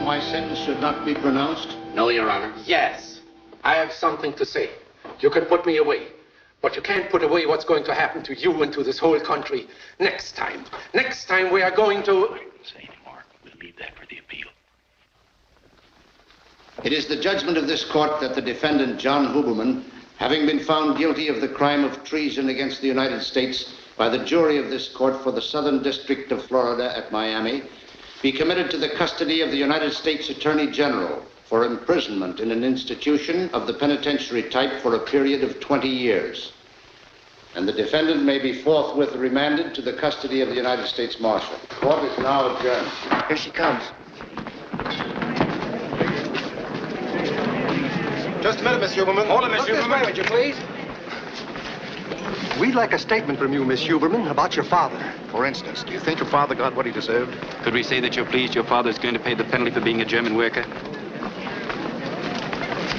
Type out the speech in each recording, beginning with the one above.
my sentence should not be pronounced? No, Your Honor. Yes. I have something to say. You can put me away. But you can't put away what's going to happen to you and to this whole country next time. Next time we are going to... I won't say anymore. We'll leave that for the appeal. It is the judgment of this court that the defendant, John Huberman, having been found guilty of the crime of treason against the United States by the jury of this court for the Southern District of Florida at Miami, be committed to the custody of the United States Attorney General for imprisonment in an institution of the penitentiary type for a period of 20 years. And the defendant may be forthwith remanded to the custody of the United States Marshal. Court is now adjourned. Here she comes. Just a minute, Miss Huberman. Hold it, Miss Huberman. Would you please? We'd like a statement from you, Miss Huberman, about your father. For instance, do you think your father got what he deserved? Could we say that you're pleased your father is going to pay the penalty for being a German worker?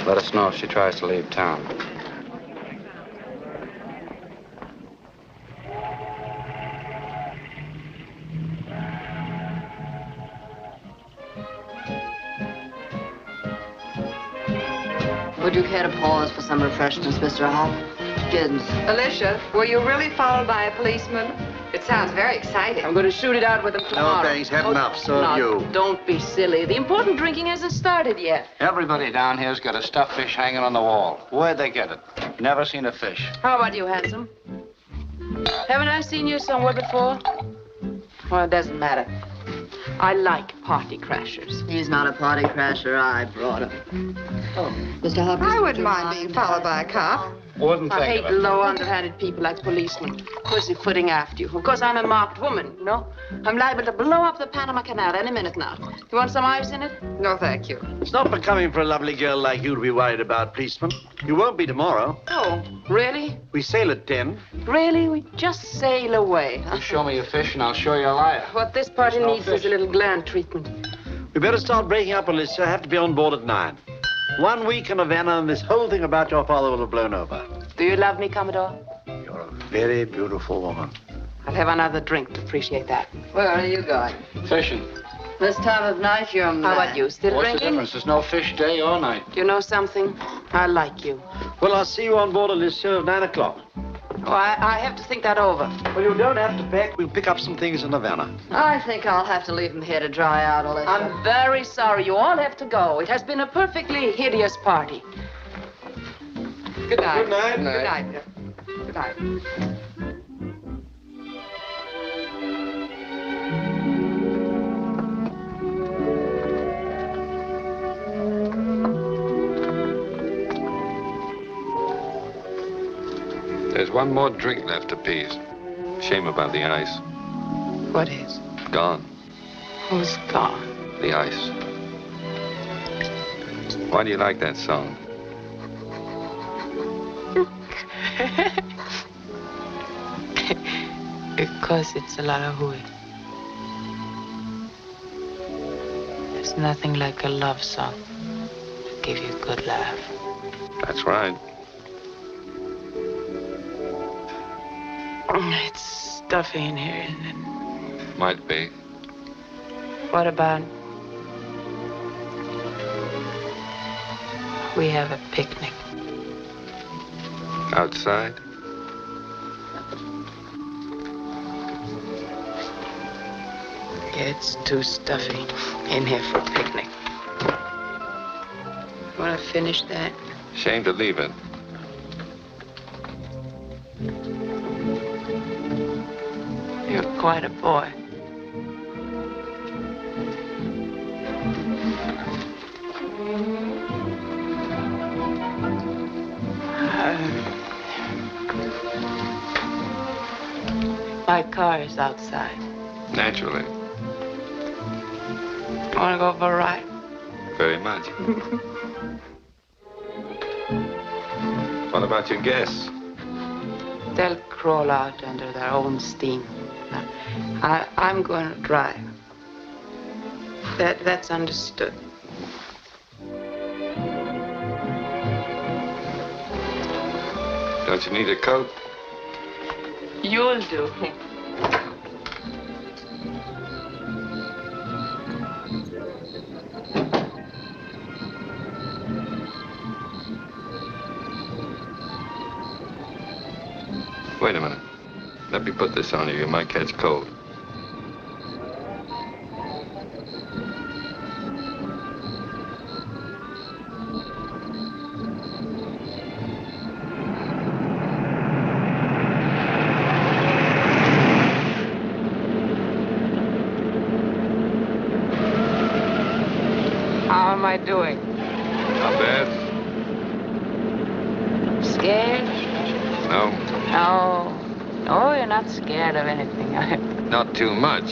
Let us know if she tries to leave town. Would you care to pause for some refreshments, Mr. Hopkins? Alicia, were you really followed by a policeman? It sounds very exciting. I'm going to shoot it out with him tomorrow. No, thanks. Had enough. So have you. Don't be silly. The important drinking hasn't started yet. Everybody down here's got a stuffed fish hanging on the wall. Where'd they get it? Never seen a fish. How about you, handsome? Haven't I seen you somewhere before? Well, it doesn't matter. I like party crashers. He's not a party crasher. I brought him. Oh, Mr. Hopkins. I wouldn't mind being followed by a cop. Wouldn't I think hate of it. low, underhanded people like policemen, pussyfooting after you. Of course, I'm a marked woman, you know? I'm liable to blow up the Panama Canal any minute now. You want some ice in it? No, thank you. It's not becoming for a lovely girl like you to be worried about, policeman. You won't be tomorrow. Oh, really? We sail at 10. Really? We just sail away, huh? You show me a fish and I'll show you a liar. What this party There's no needs fish. is a little gland treatment. We better start breaking up, Alicia. I have to be on board at 9. 1 week in Havana and this whole thing about your father will have blown over. Do you love me, Commodore? You're a very beautiful woman. I'll have another drink to appreciate that. Where are you going? Fishing. This time of night, you're mad. How about you? Still What's the drinking? difference? There's no fish day or night. Do you know something? I like you. Well, I'll see you on board, Alicia, at 9 o'clock. Oh, I have to think that over. Well, you don't have to pack. We'll pick up some things in Havana. I think I'll have to leave him here to dry out, Alicia. I'm very sorry. You all have to go. It has been a perfectly hideous party. Good night. Good night. Good night. Good night. There's one more drink left apiece. Shame about the ice. What is? Gone. Who's gone? The ice. Why do you like that song? Because it's a lot of hooey. There's nothing like a love song to give you a good laugh. That's right. It's stuffy in here, isn't it? Might be. What about we have a picnic? Outside? It's too stuffy in here for a picnic. Want to finish that? Shame to leave it. You're quite a boy. My car is outside. Naturally. Want to go for a ride? Very much. What about your guests? They'll crawl out under their own steam. I'm going to drive. That's understood. Don't you need a coat? You'll do. Wait a minute. Let me put this on you. You might catch cold. How am I doing? Not bad. Scared? No, No. No, you're not scared of anything. not too much.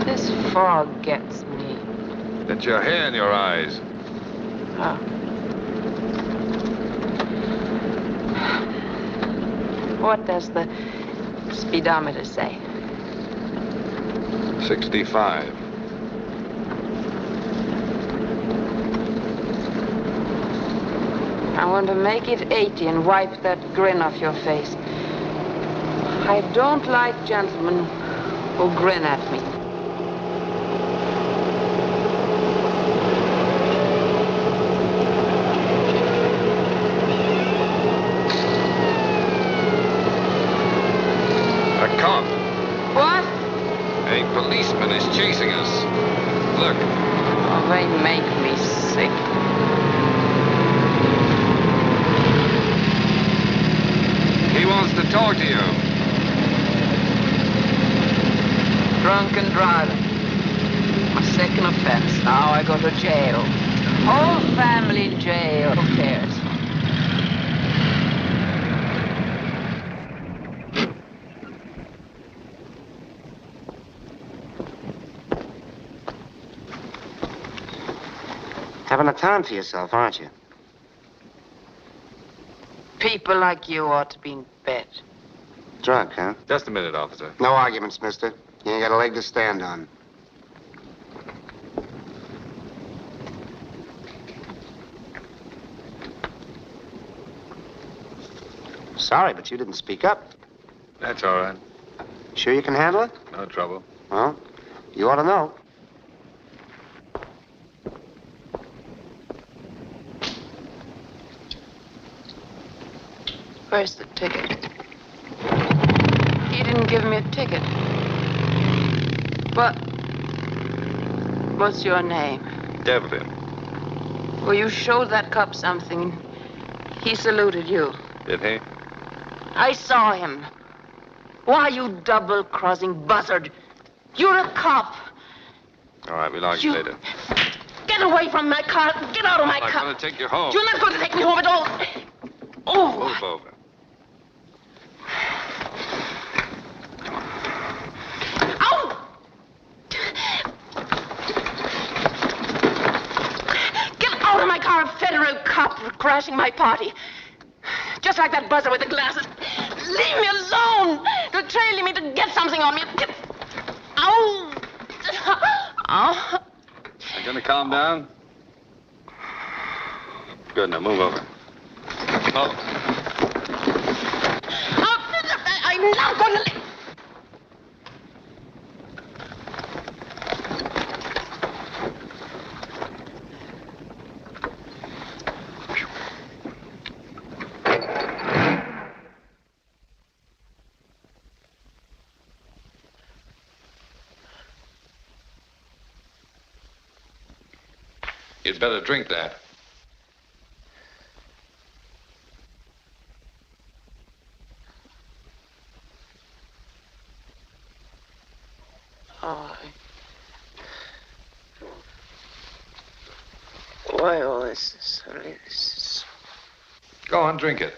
This fog gets me. That's your hair in your eyes. Oh. What does the speedometer say? 65. I want to make it 80 and wipe that grin off your face. I don't like gentlemen who grin at me. A cop. What? A policeman is chasing us. Look. Oh, they make me sick. He wants to talk to you. Drunken driving. My second offense. Now I go to jail. Whole family in jail. Who cares? Having a time for yourself, aren't you? People like you ought to be in bed. Drunk, huh? Just a minute, officer. No arguments, mister. You ain't got a leg to stand on. Sorry, but you didn't speak up. That's all right. Sure you can handle it? No trouble. Well, you ought to know. Where's the ticket? He didn't give me a ticket. What's your name? Devlin. Well, you showed that cop something. He saluted you. Did he? I saw him. Why, you double-crossing buzzard? You're a cop. All right, we'll argue later. Get away from my car. Get out of my car. I'm going to take you home. You're not going to take me home at all. Oh. Move over. Ow! Get out of my car, federal cop, for crashing my party. Just like that buzzer with the glasses. Leave me alone. They're trailing me to get something on me. Ow! Ow! You going to calm down? Good, now move over. Oh. I'm not going to... You'd better drink that. Why all this? This... Go on, drink it.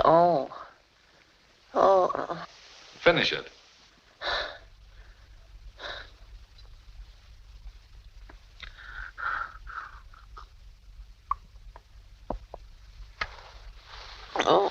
Oh. Finish it. Oh.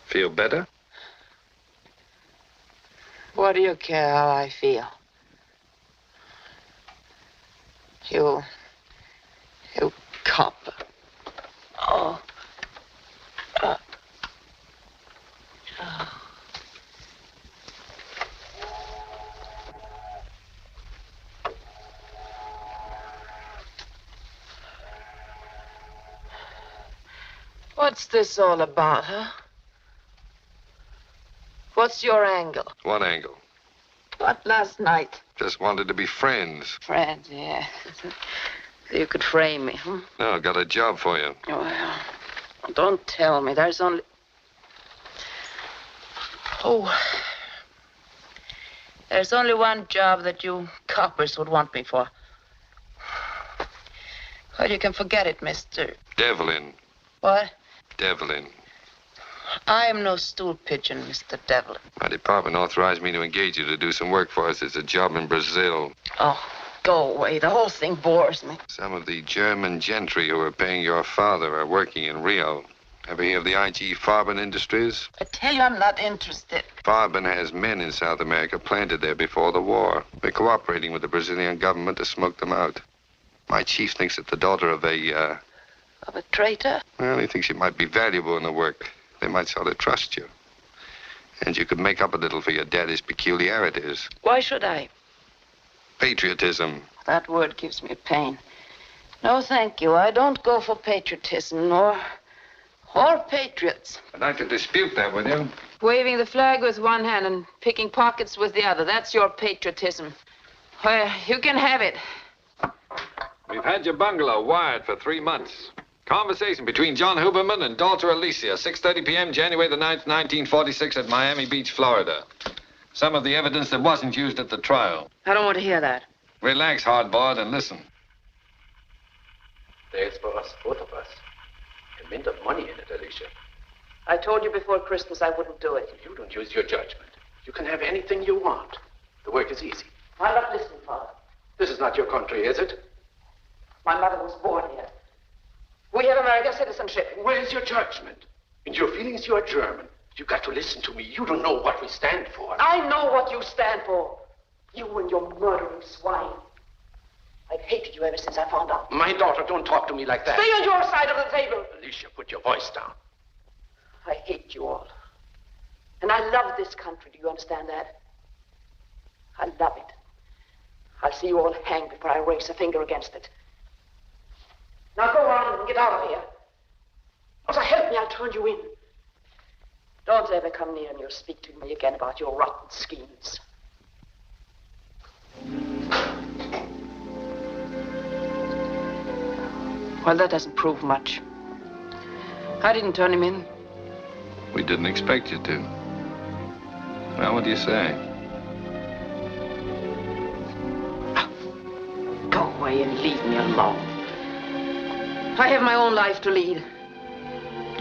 Feel better? What do you care how I feel? You cop. Oh. What's this all about, huh? What's your angle? What angle? What, last night? Just wanted to be friends. Friends, yeah. So you could frame me, huh? No, got a job for you. Well, don't tell me. There's only... Oh. There's only one job that you coppers would want me for. Well, you can forget it, Mr. Devlin. What? Devlin. I am no stool pigeon, Mr. Devlin. My department authorized me to engage you to do some work for us. It's a job in Brazil. Oh, go away. The whole thing bores me. Some of the German gentry who are paying your father are working in Rio. Ever hear of the IG Farben Industries? I tell you, I'm not interested. Farben has men in South America planted there before the war. They're cooperating with the Brazilian government to smoke them out. My chief thinks that the daughter of a, Of a traitor? Well, he thinks you might be valuable in the work. They might sort of trust you. And you could make up a little for your daddy's peculiarities. Why should I? Patriotism. That word gives me pain. No, thank you. I don't go for patriotism, or patriots. I'd like to dispute that with you. Waving the flag with one hand and picking pockets with the other. That's your patriotism. Well, you can have it. We've had your bungalow wired for 3 months. Conversation between John Huberman and daughter Alicia, 6:30 p.m., January the 9th, 1946, at Miami Beach, Florida. Some of the evidence that wasn't used at the trial. I don't want to hear that. Relax, hardboard, and listen. There's for us, both of us. A mint of money in it, Alicia. I told you before Christmas I wouldn't do it. You don't use your judgment. You can have anything you want. The work is easy. I'm not listening, Father. This is not your country, is it? My mother was born here. We have American citizenship. Where's your judgment? In your feelings, you are German. You got to listen to me. You don't know what we stand for. I know what you stand for. You and your murdering swine. I've hated you ever since I found out. My daughter, don't talk to me like that. Stay on your side of the table. Alicia, put your voice down. I hate you all. And I love this country. Do you understand that? I love it. I'll see you all hanged before I raise a finger against it. Now go on and get out of here. Or so help me, I'll turn you in. Don't ever come near me or speak to me again about your rotten schemes. Well, that doesn't prove much. I didn't turn him in. We didn't expect you to. Well, what do you say? Go away and leave me alone. I have my own life to lead.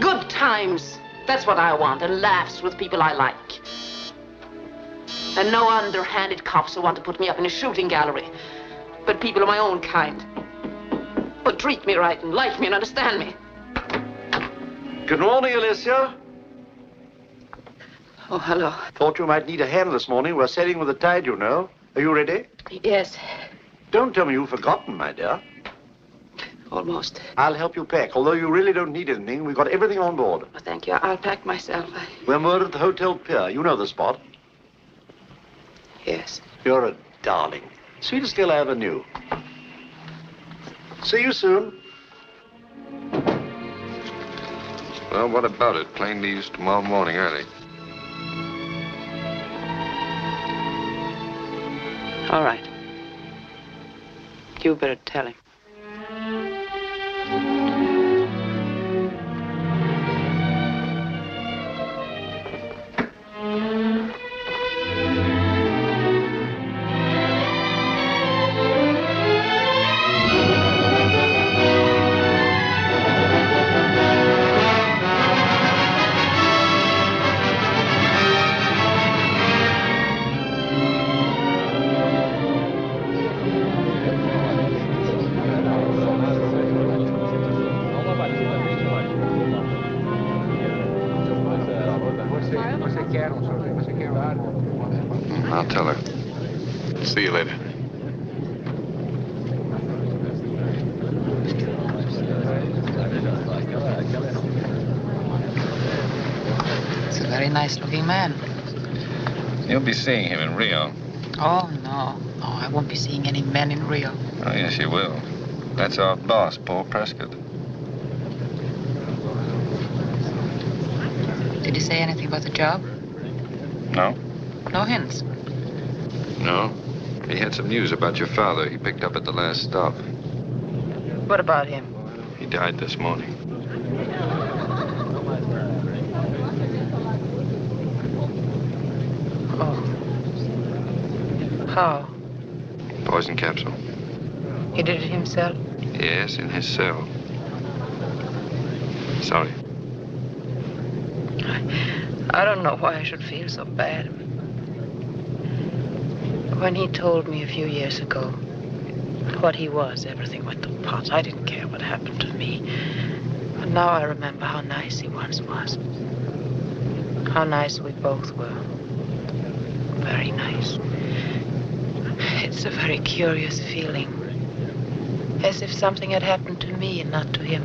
Good times. That's what I want. And laughs with people I like. And no underhanded cops who want to put me up in a shooting gallery. But people of my own kind. Who treat me right and like me and understand me. Good morning, Alicia. Oh, hello. Thought you might need a hand this morning. We're sailing with the tide, you know. Are you ready? Yes. Don't tell me you've forgotten, my dear. Almost. I'll help you pack. Although you really don't need anything, we've got everything on board. Oh, thank you. I'll pack myself. We're moored at the Hotel Pier. You know the spot. Yes. You're a darling. Sweetest girl I ever knew. See you soon. Well, what about it? Plane leaves tomorrow morning early. All right. You better tell him. I'll tell her. See you later. He's a very nice-looking man. You'll be seeing him in Rio. Oh, no. No, I won't be seeing any men in Rio. Oh, yes, you will. That's our boss, Paul Prescott. Did he say anything about the job? No? No hints? No. He had some news about your father he picked up at the last stop. What about him? He died this morning. Oh. How? Poison capsule. He did it himself? Yes, in his cell. Sorry. I don't know why I should feel so bad. When he told me a few years ago what he was, everything went to pot. I didn't care what happened to me. But now I remember how nice he once was. How nice we both were. Very nice. It's a very curious feeling. As if something had happened to me and not to him.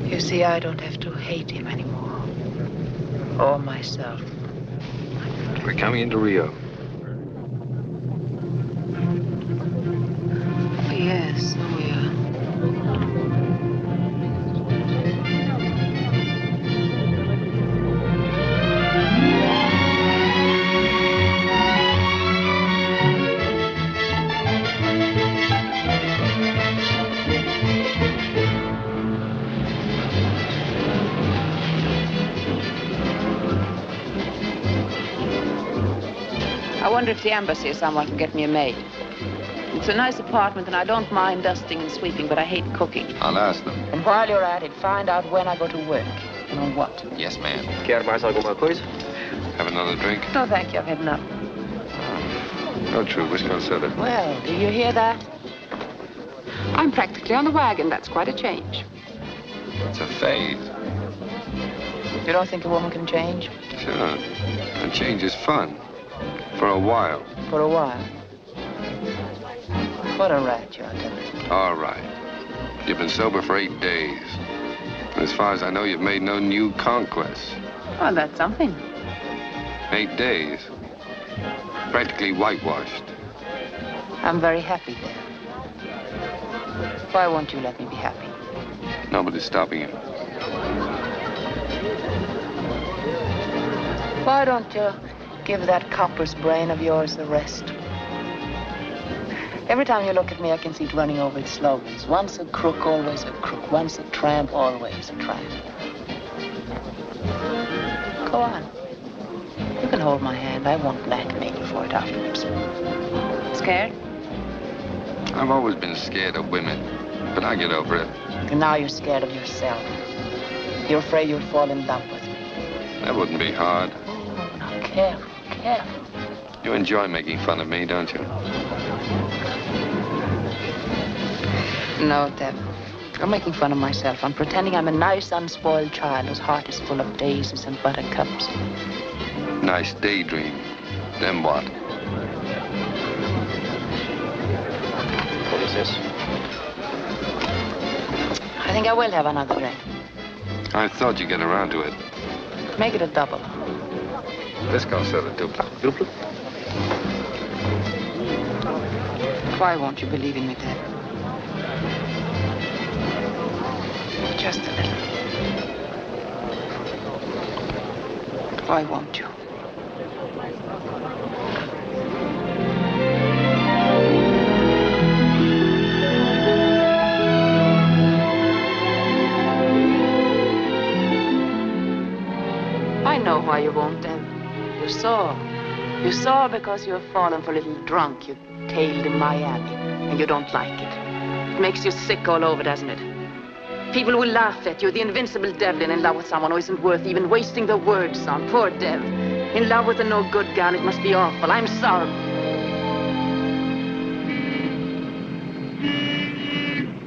You see, I don't have to hate him anymore. Or myself. We're coming into Rio. Yes, oh yeah. I wonder if the embassy or someone can get me a maid. It's a nice apartment, and I don't mind dusting and sweeping, but I hate cooking. I'll ask them. And while you're at it, find out when I go to work and on what. Yes, ma'am. Quer mais alguma coisa? Have another drink? No, thank you. I've had enough. Oh, true. Whiskey on soda. Well, do you hear that? I'm practically on the wagon. That's quite a change. It's a phase. You don't think a woman can change? Sure. And change is fun. For a while. For a while. What a rat you are, Devlin. All right. You've been sober for 8 days. And as far as I know, you've made no new conquests. Well, that's something. 8 days. Practically whitewashed. I'm very happy there. Why won't you let me be happy? Nobody's stopping you. Why don't you give that copper's brain of yours a rest? Every time you look at me, I can see it running over its slogans. Once a crook, always a crook. Once a tramp, always a tramp. Go on. You can hold my hand. I won't blackmail you for it afterwards. Scared? I've always been scared of women, but I get over it. And now you're scared of yourself. You're afraid you'll fall in love with me. That wouldn't be hard. Oh, now careful, careful. You enjoy making fun of me, don't you? No, Deb. I'm making fun of myself. I'm pretending I'm a nice, unspoiled child whose heart is full of daisies and buttercups. Nice daydream. Then what? What is this? I think I will have another drink. I thought you'd get around to it. Make it a double. Whiskey on soda, duplo. Duplo? Why won't you believe in me, Deb? Just a little. Why won't you? I know why you won't, Deb. You saw. You saw because you've fallen for a little drunk you tailed in Miami, and you don't like it. It makes you sick all over, doesn't it? People will laugh at you, the invincible Devlin in love with someone who isn't worth even wasting their words on. Poor Dev. In love with a no-good gal, it must be awful. I'm sorry.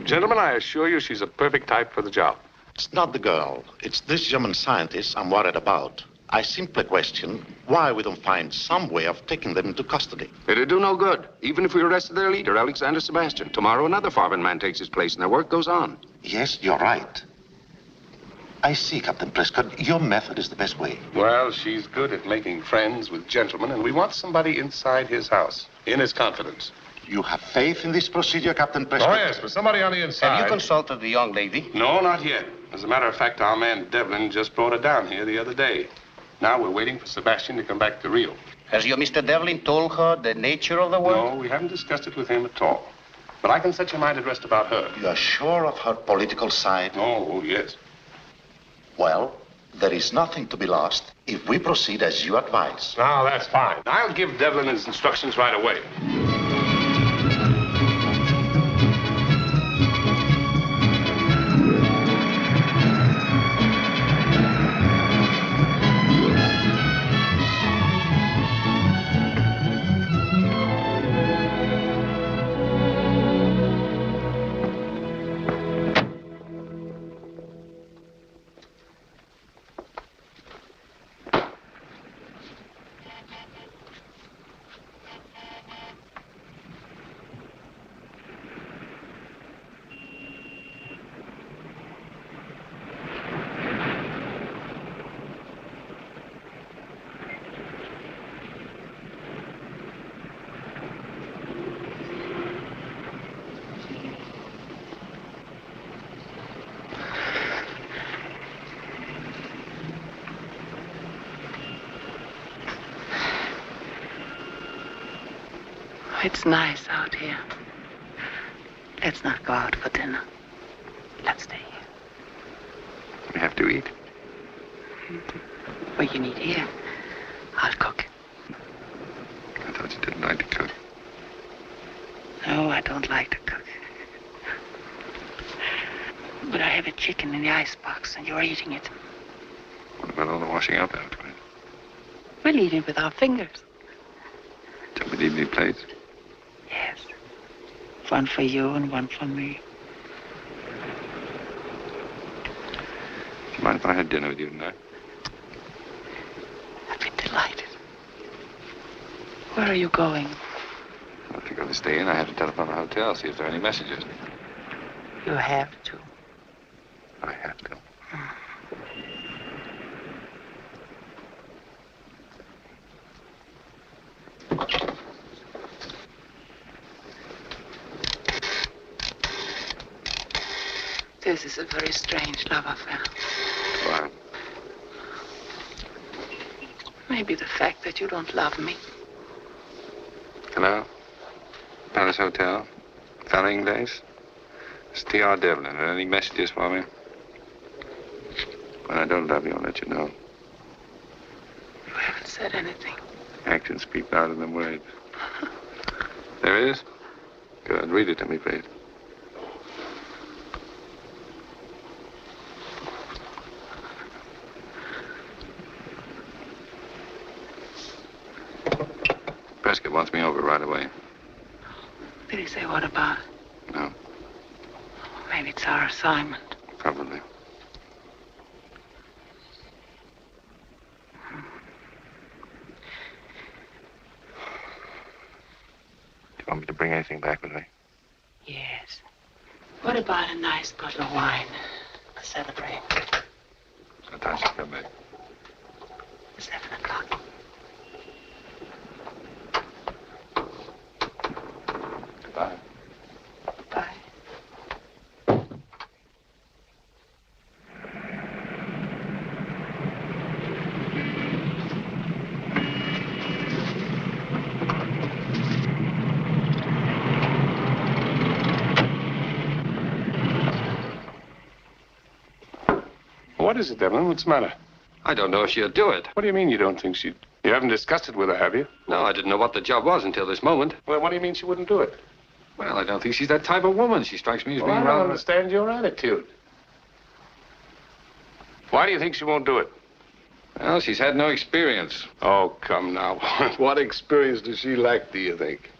Gentlemen, I assure you she's a perfect type for the job. It's not the girl. It's this German scientist I'm worried about. I simply question why we don't find some way of taking them into custody. It'd do no good, even if we arrested their leader, Alexander Sebastian. Tomorrow, another foreign man takes his place, and their work goes on. Yes, you're right. I see, Captain Prescott. Your method is the best way. Well, she's good at making friends with gentlemen, and we want somebody inside his house, in his confidence. You have faith in this procedure, Captain Prescott? Oh, yes, but somebody on the inside. Have you consulted the young lady? No, not yet. As a matter of fact, our man Devlin just brought her down here the other day. Now we're waiting for Sebastian to come back to Rio. Has your Mr. Devlin told her the nature of the work? No, we haven't discussed it with him at all. But I can set your mind at rest about her. You are sure of her political side? Oh, yes. Well, there is nothing to be lost if we proceed as you advise. Now, that's fine. I'll give Devlin his instructions right away. It's nice out here. Let's not go out for dinner. Let's stay here. We have to eat. Well, you need here. I'll cook. I thought you didn't like to cook. No, I don't like to cook. But I have a chicken in the icebox, and you're eating it. What about all the washing up afterwards? We'll eat it with our fingers. Don't we need any plates? Yes. One for you and one for me. Do you mind if I had dinner with you tonight? I'd be delighted. Where are you going? Well, if you're going to stay in, I have to telephone the hotel, see if there are any messages. You have to. I have to. This is a very strange love affair. Why? Maybe the fact that you don't love me. Hello? Palace Hotel? Fellow Ingles? It's T.R. Devlin. Are there any messages for me? When I don't love you, I'll let you know. You haven't said anything. Actions speak louder than words. There is? Good. Read it to me, please. Prescott wants me over right away. Did he say what about it? No. Maybe it's our assignment. Probably. Do you want me to bring anything back with me? Yes. What about a nice bottle of wine to celebrate? What time should I come back? 7 o'clock. Goodbye. Bye. What is it, Devlin? What's the matter? I don't know if she'll do it. What do you mean you don't think she'd... You haven't discussed it with her, have you? No, I didn't know what the job was until this moment. Well, what do you mean she wouldn't do it? Well, I don't think she's that type of woman. She strikes me as Well, being I don't rather... understand your attitude. Why do you think she won't do it? Well, she's had no experience. Oh, come now. What experience does she lack, do you think?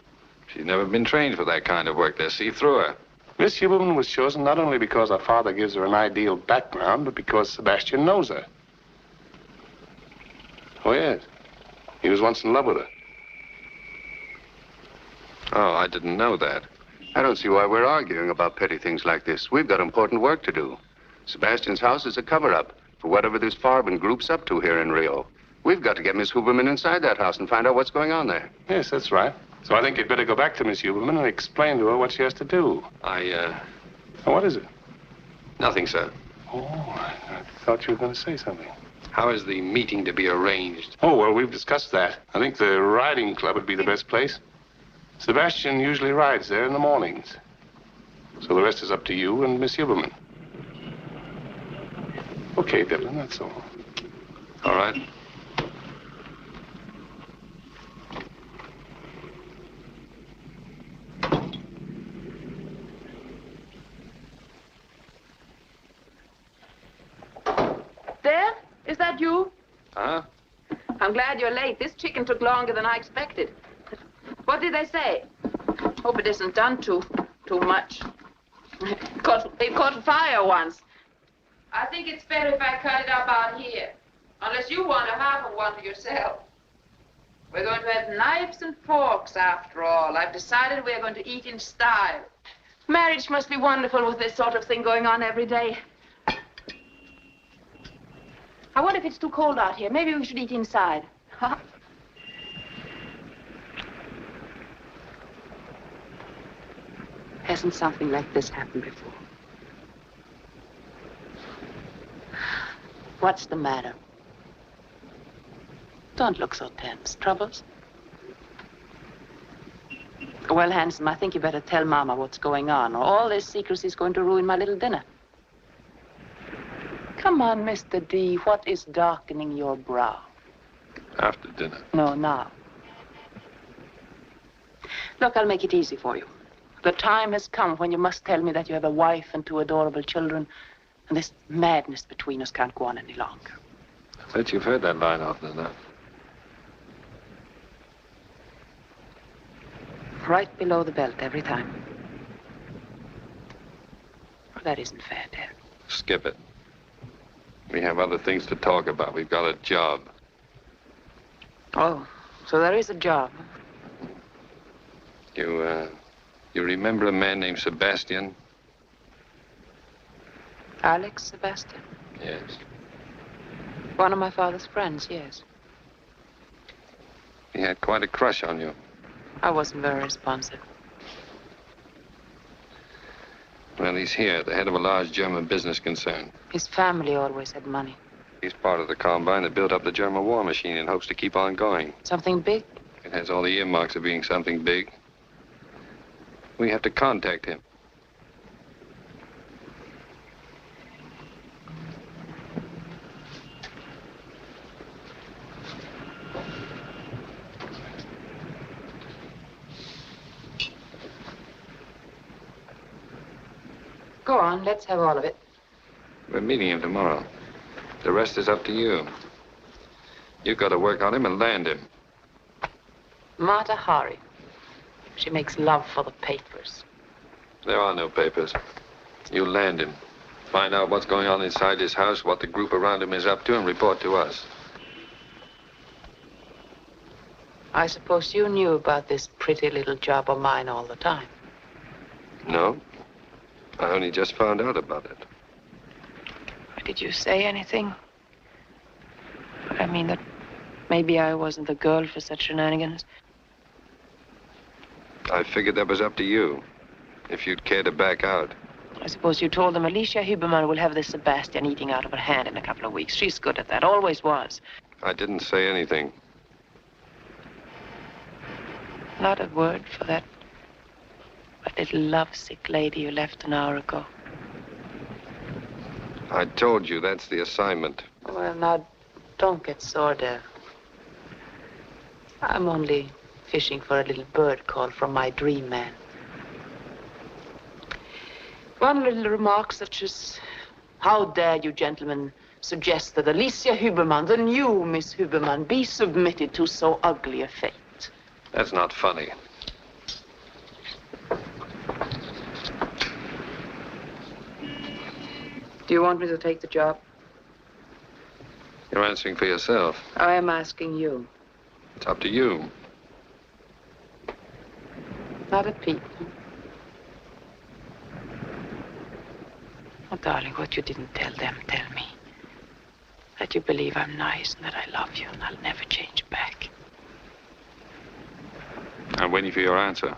She's never been trained for that kind of work. They'll see through her. Miss Huberman was chosen not only because her father gives her an ideal background, but because Sebastian knows her. Oh, yes. He was once in love with her. Oh, I didn't know that. I don't see why we're arguing about petty things like this. We've got important work to do. Sebastian's house is a cover-up for whatever this Farben group's up to here in Rio. We've got to get Miss Huberman inside that house and find out what's going on there. Yes, that's right. So I think you'd better go back to Miss Huberman and explain to her what she has to do. What is it? Nothing, sir. Oh, I thought you were going to say something. How is the meeting to be arranged? Oh, well, we've discussed that. I think the riding club would be the best place. Sebastian usually rides there in the mornings. So the rest is up to you and Miss Huberman. Okay, Devlin, that's all. All right. There? Is that you? Huh? I'm glad you're late. This chicken took longer than I expected. What did they say? Hope it isn't done too much. It caught fire once. I think it's better if I cut it up out here. Unless you want a half of one for yourself. We're going to have knives and forks after all. I've decided we're going to eat in style. Marriage must be wonderful with this sort of thing going on every day. I wonder if it's too cold out here. Maybe we should eat inside. Huh? Hasn't something like this happened before? What's the matter? Don't look so tense. Troubles? Well, handsome, I think you better tell Mama what's going on, or all this secrecy is going to ruin my little dinner. Come on, Mr. D. What is darkening your brow? After dinner. No, now. Look, I'll make it easy for you. The time has come when you must tell me that you have a wife and 2 adorable children, and this madness between us can't go on any longer. I bet you've heard that line often enough. Right below the belt every time. Well, that isn't fair, dear. Skip it. We have other things to talk about. We've got a job. Oh, so there is a job. You remember a man named Sebastian? Alex Sebastian? Yes. One of my father's friends, yes. He had quite a crush on you. I wasn't very responsive. Well, he's here, the head of a large German business concern. His family always had money. He's part of the combine that built up the German war machine and hopes to keep on going. Something big? It has all the earmarks of being something big. We have to contact him. Go on, let's have all of it. We're meeting him tomorrow. The rest is up to you. You've got to work on him and land him. Mata Hari. She makes love for the papers. There are no papers. You land him. Find out what's going on inside his house, what the group around him is up to, and report to us. I suppose you knew about this pretty little job of mine all the time. No. I only just found out about it. Did you say anything? I mean that maybe I wasn't the girl for such shenanigans. I figured that was up to you, if you'd care to back out. I suppose you told them Alicia Huberman will have this Sebastian eating out of her hand in a couple of weeks. She's good at that, always was. I didn't say anything. Not a word for that little lovesick lady you left an hour ago. I told you that's the assignment. Well, now, don't get sore, dear. I'm only fishing for a little bird call from my dream man. One little remark such as, how dare you gentlemen suggest that Alicia Huberman, the new Miss Huberman, be submitted to so ugly a fate? That's not funny. Do you want me to take the job? You're better answering for yourself. I am asking you. It's up to you. Not a peep. Oh, darling, what you didn't tell them, tell me. That you believe I'm nice and that I love you and I'll never change back. I'm waiting for your answer.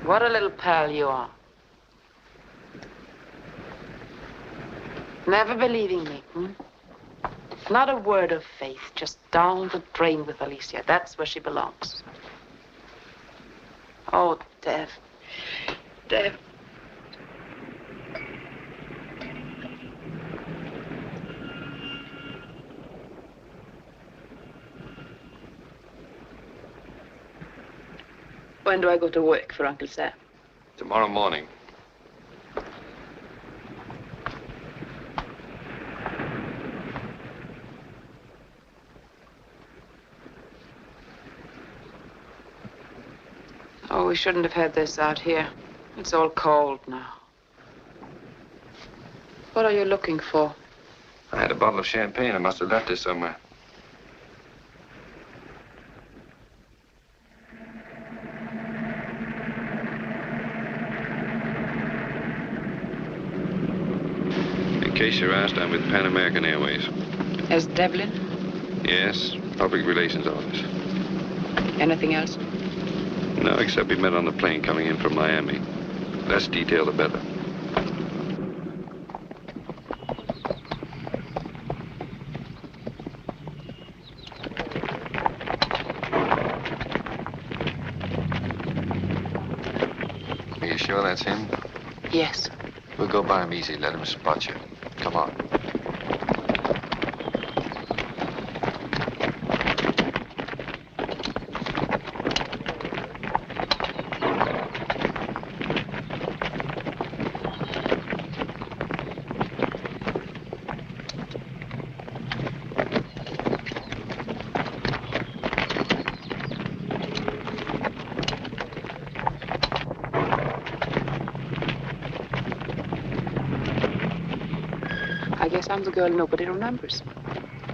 What a little pal you are. Never believing me, hmm? Not a word of faith, just down the drain with Alicia. That's where she belongs. Oh, Dev. Dev. When do I go to work for Uncle Sam? Tomorrow morning. Oh, we shouldn't have had this out here. It's all cold now. What are you looking for? I had a bottle of champagne. I must have left it somewhere. In case you're asked, I'm with Pan American Airways. As Devlin? Yes, public relations office. Anything else? No, except we met on the plane coming in from Miami. Less detail, the better. Are you sure that's him? Yes. We'll go by him easy. Let him spot you. Come on. I'm the girl nobody remembers.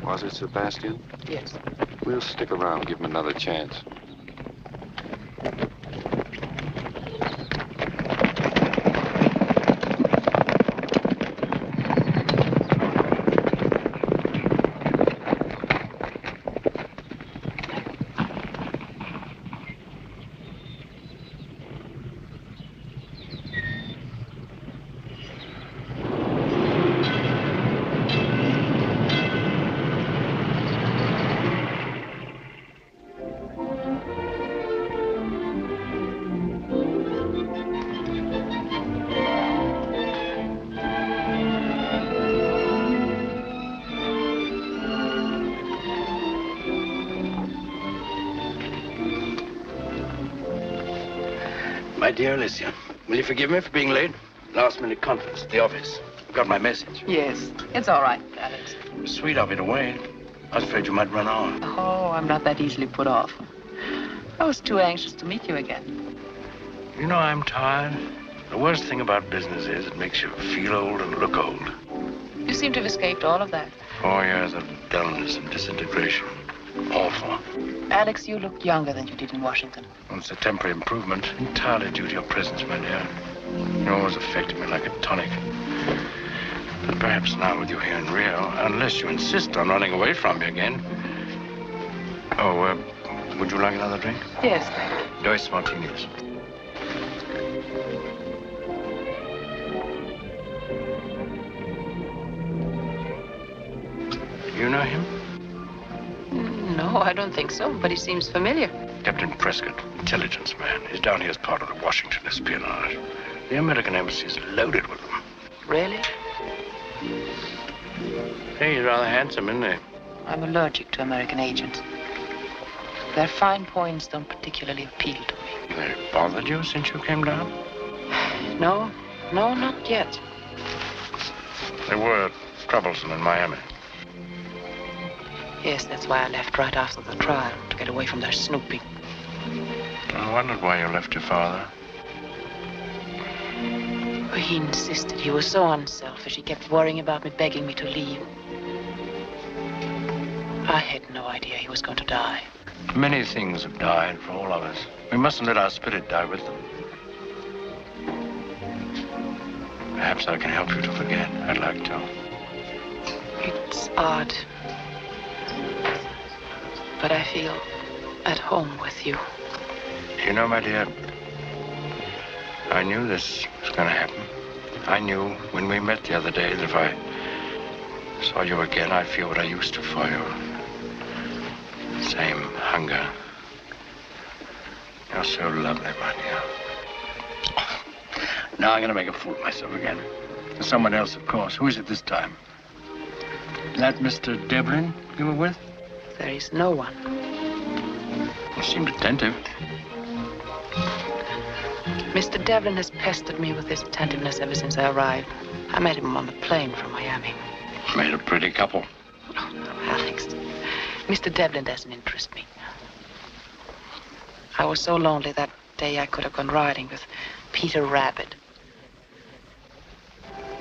Was it Sebastian? Yes. We'll stick around, give him another chance. My dear Alicia, will you forgive me for being late? Last-minute conference at the office. Got my message. Yes, it's all right, Alex. It was sweet of you to wait. I was afraid you might run on. Oh, I'm not that easily put off. I was too anxious to meet you again. You know, I'm tired. The worst thing about business is it makes you feel old and look old. You seem to have escaped all of that. 4 years of dullness and disintegration. Awful. Alex, you look younger than you did in Washington. Well, it's a temporary improvement, entirely due to your presence, my dear. You always affected me like a tonic. But perhaps now with you here in Rio, unless you insist on running away from me again. Oh, would you like another drink? Yes, thank you. Dos martinis. You know him? No, I don't think so, but he seems familiar. Captain Prescott, intelligence man. He's down here as part of the Washington espionage. The American embassy is loaded with them. Really? Hey, he's rather handsome, isn't he? I'm allergic to American agents. Their fine points don't particularly appeal to me. They bothered you since you came down? No, not yet. They were troublesome in Miami. Yes, that's why I left right after the trial, to get away from their snooping. I wondered why you left your father. Well, he insisted. He was so unselfish. He kept worrying about me, begging me to leave. I had no idea he was going to die. Many things have died for all of us. We mustn't let our spirit die with them. Perhaps I can help you to forget. I'd like to. It's odd. But I feel at home with you. You know, my dear, I knew this was going to happen. I knew when we met the other day that if I saw you again, I'd feel what I used to for you. Same hunger. You're so lovely, my dear. Now I'm going to make a fool of myself again. Someone else, of course. Who is it this time? That Mr. Devlin you were with? There is no one. You seemed attentive. Mr. Devlin has pestered me with his attentiveness ever since I arrived. I met him on the plane from Miami. Made a pretty couple. Oh, Alex. Mr. Devlin doesn't interest me. I was so lonely that day I could have gone riding with Peter Rabbit.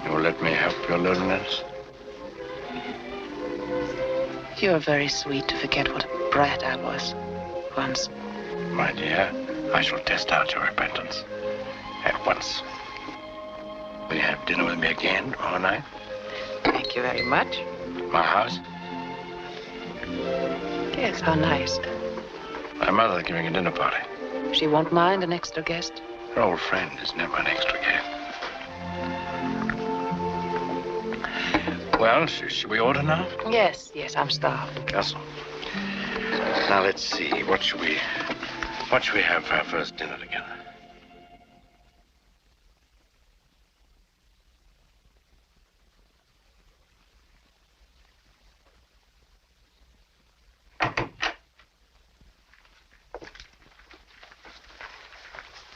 You'll let me help your loneliness? You're very sweet to forget what a brat I was once. My dear, I shall test out your repentance at once. Will you have dinner with me again tomorrow night? Thank you very much. My house? Yes, how nice. My mother's giving a dinner party. She won't mind an extra guest? Her old friend is never an extra guest. Well, should we order now? Yes, I'm starved. Castle. Now, let's see. What should we have for our first dinner together?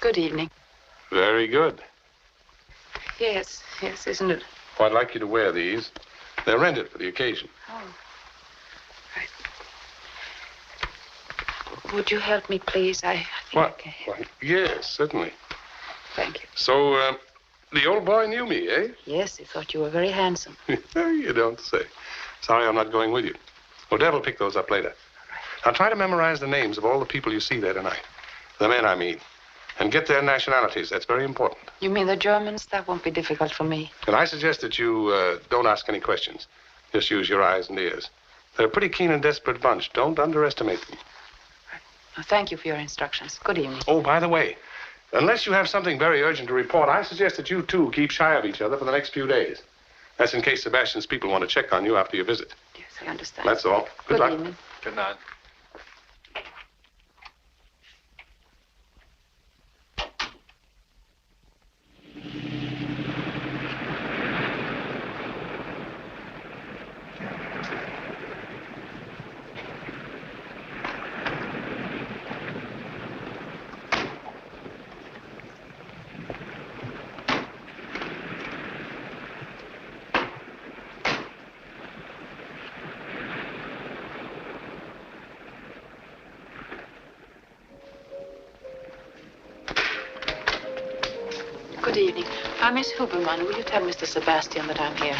Good evening. Very good. Yes, isn't it? Well, I'd like you to wear these. They're rented for the occasion. Oh. Right. Would you help me, please? I think What? Why, yes, certainly. Thank you. So, the old boy knew me, eh? Yes, he thought you were very handsome. You don't say. Sorry I'm not going with you. Well, Dad will pick those up later. Right. Now, try to memorize the names of all the people you see there tonight. The men, I mean. And get their nationalities. That's very important. You mean the Germans? That won't be difficult for me. And I suggest that you don't ask any questions. Just use your eyes and ears. They're a pretty keen and desperate bunch. Don't underestimate them. Right. Well, thank you for your instructions. Good evening. Oh, by the way, unless you have something very urgent to report, I suggest that you two keep shy of each other for the next few days. That's in case Sebastian's people want to check on you after your visit. Yes, I understand. That's all. Good luck. Evening. Good night. Good evening. I'm Miss Huberman. Will you tell Mr. Sebastian that I'm here?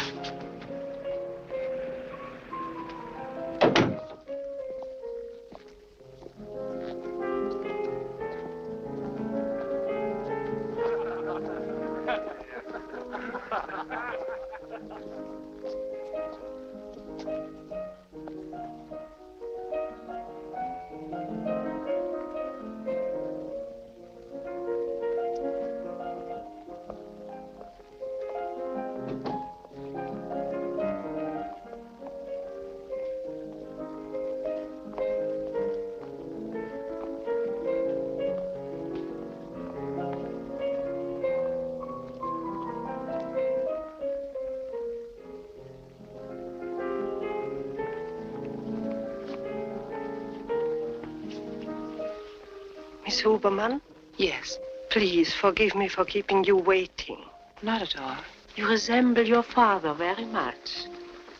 Miss Huberman? Yes. Please forgive me for keeping you waiting. Not at all. You resemble your father very much.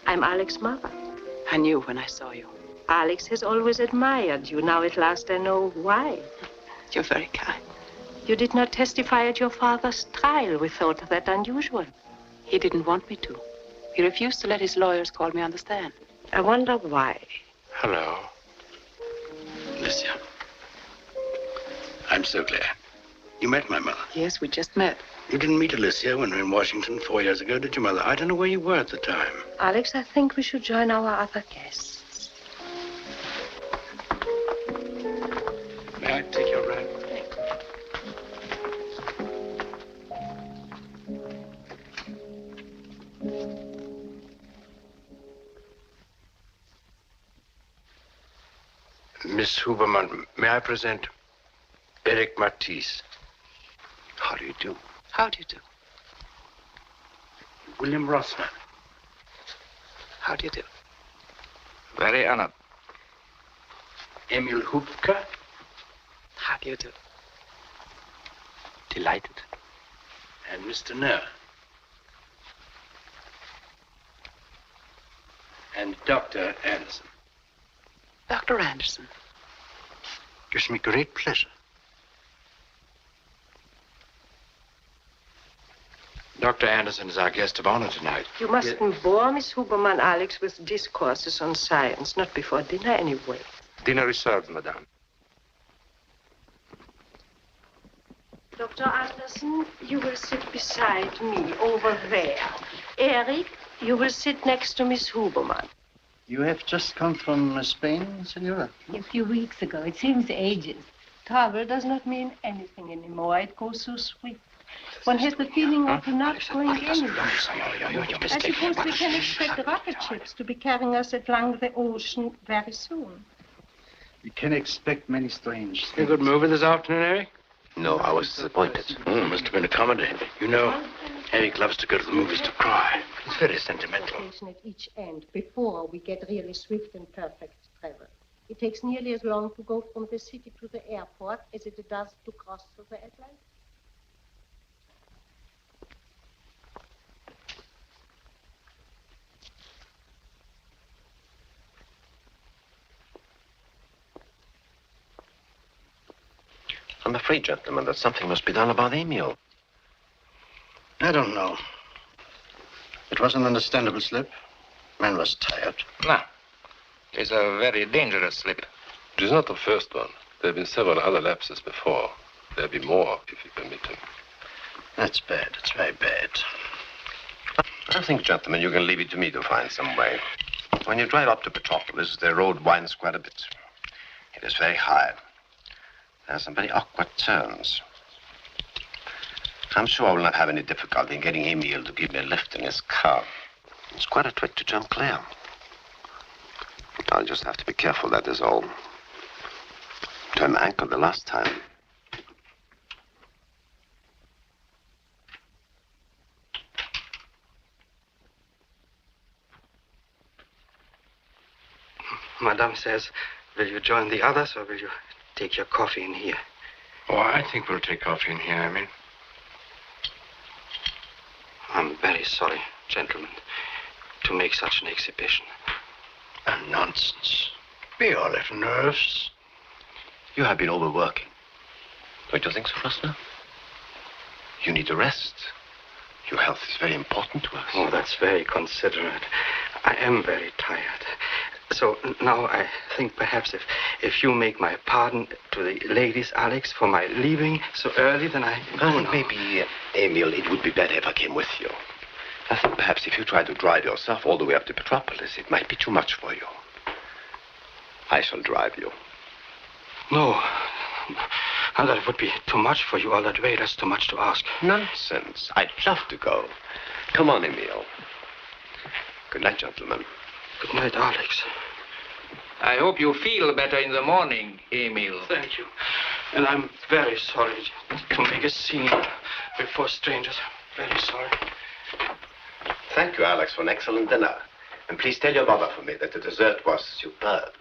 I'm Alex's mother. I knew when I saw you. Alex has always admired you. Now at last I know why. You're very kind. You did not testify at your father's trial. We thought that unusual. He didn't want me to. He refused to let his lawyers call me on the stand. I wonder why. Hello. Alicia. I'm so glad. You met my mother. Yes, we just met. You didn't meet Alicia when we were in Washington 4 years ago, did you, Mother? I don't know where you were at the time. Alex, I think we should join our other guests. May I take your ride? Miss Huberman, may I present Eric Matisse? How do you do? How do you do? William Rossman. How do you do? Very honored. Emil Hubka. How do you do? Delighted. And Mr. Noir. And Dr. Anderson. Dr. Anderson. Gives me great pleasure. Dr. Anderson is our guest of honor tonight. You mustn't bore Miss Huberman, Alex, with discourses on science. Not before dinner, anyway. Dinner is served, madame. Dr. Anderson, you will sit beside me over there. Eric, you will sit next to Miss Huberman. You have just come from Spain, Senora? A few weeks ago. It seems ages. Travel does not mean anything anymore. It goes so swift. One has the feeling of not going anywhere. I suppose we can expect rocket ships to be carrying us along the ocean very soon. We can expect many strange things. A good movie this afternoon, Eric? No, I was disappointed. Must have been a comedy. You know, Eric loves to go to the movies to cry. It's very sentimental. At each end before we get really swift and perfect travel. It takes nearly as long to go from the city to the airport as it does to cross the Atlantic. I'm afraid, gentlemen, that something must be done about Emil. I don't know. It was an understandable slip. Man was tired. No. It's a very dangerous slip. It is not the first one. There have been several other lapses before. There'll be more, if you permit him. That's bad. It's very bad. I think, gentlemen, you can leave it to me to find some way. When you drive up to Metropolis, the road winds quite a bit. It is very high. There are some very awkward turns. I'm sure I will not have any difficulty in getting Emil to give me a lift in his car. It's quite a trick to jump clear. I'll just have to be careful, that is all. Turned my ankle the last time. Madame says, will you join the others or will you take your coffee in here? Oh, I think we'll take coffee in here, I mean. I'm very sorry, gentlemen, to make such an exhibition. Nonsense. We all have nerves. You have been overworking. Don't you think so, Frostner? You need a rest. Your health is very important to us. Oh, that's very considerate. I am very tired. So now I think perhaps if you make my pardon to the ladies, Alex, for my leaving so early, then I think maybe, Emil, it would be better if I came with you. I think perhaps if you try to drive yourself all the way up to Metropolis, it might be too much for you. I shall drive you. No. Now that would be too much for you all that way. That's too much to ask. Nonsense. I'd love to go. Come on, Emil. Good night, gentlemen. Good night, Alex. I hope you feel better in the morning, Emil. Thank you. And I'm very sorry to make a scene before strangers. Very sorry. Thank you, Alex, for an excellent dinner. And please tell your mother for me that the dessert was superb.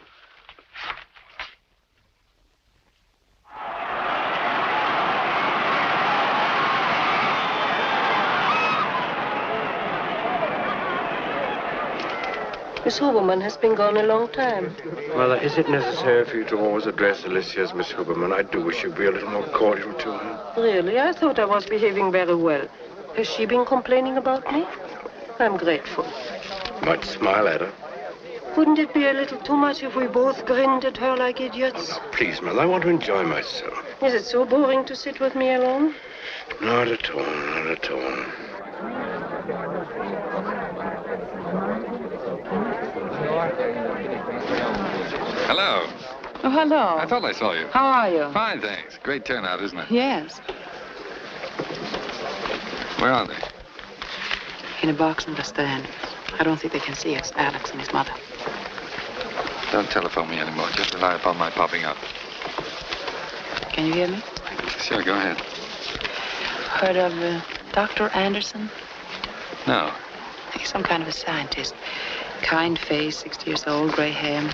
Miss Huberman has been gone a long time. Mother, is it necessary for you to always address Alicia as Miss Huberman? I do wish you'd be a little more cordial to her. Really? I thought I was behaving very well. Has she been complaining about me? I'm grateful. Might smile at her. Wouldn't it be a little too much if we both grinned at her like idiots? Oh, please, Mother, I want to enjoy myself. Is it so boring to sit with me alone? Not at all, not at all. Hello. Oh, hello. I thought I saw you. How are you? Fine, thanks. Great turnout, isn't it? Yes. Where are they? In a box in the stand. I don't think they can see us, Alex and his mother. Don't telephone me anymore. Just rely upon my popping up. Can you hear me? Sure, go ahead. Heard of Dr. Anderson? No. He's some kind of a scientist. Kind face, 60 years old, gray hair.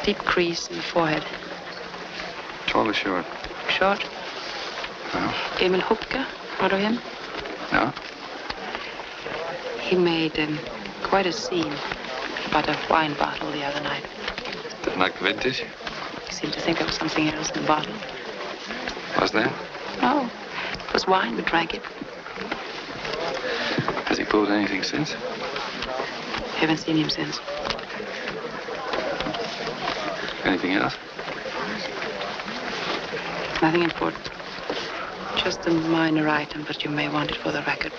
Deep crease in the forehead. Tall or short? Short. No. Emil Hupke. Heard of him? No. He made quite a scene about a wine bottle the other night. Didn't like the vintage? He seemed to think there was something else in the bottle. Was there? No. It was wine. We drank it. Has he pulled anything since? Haven't seen him since. Anything else? Nothing important. Just a minor item, but you may want it for the record.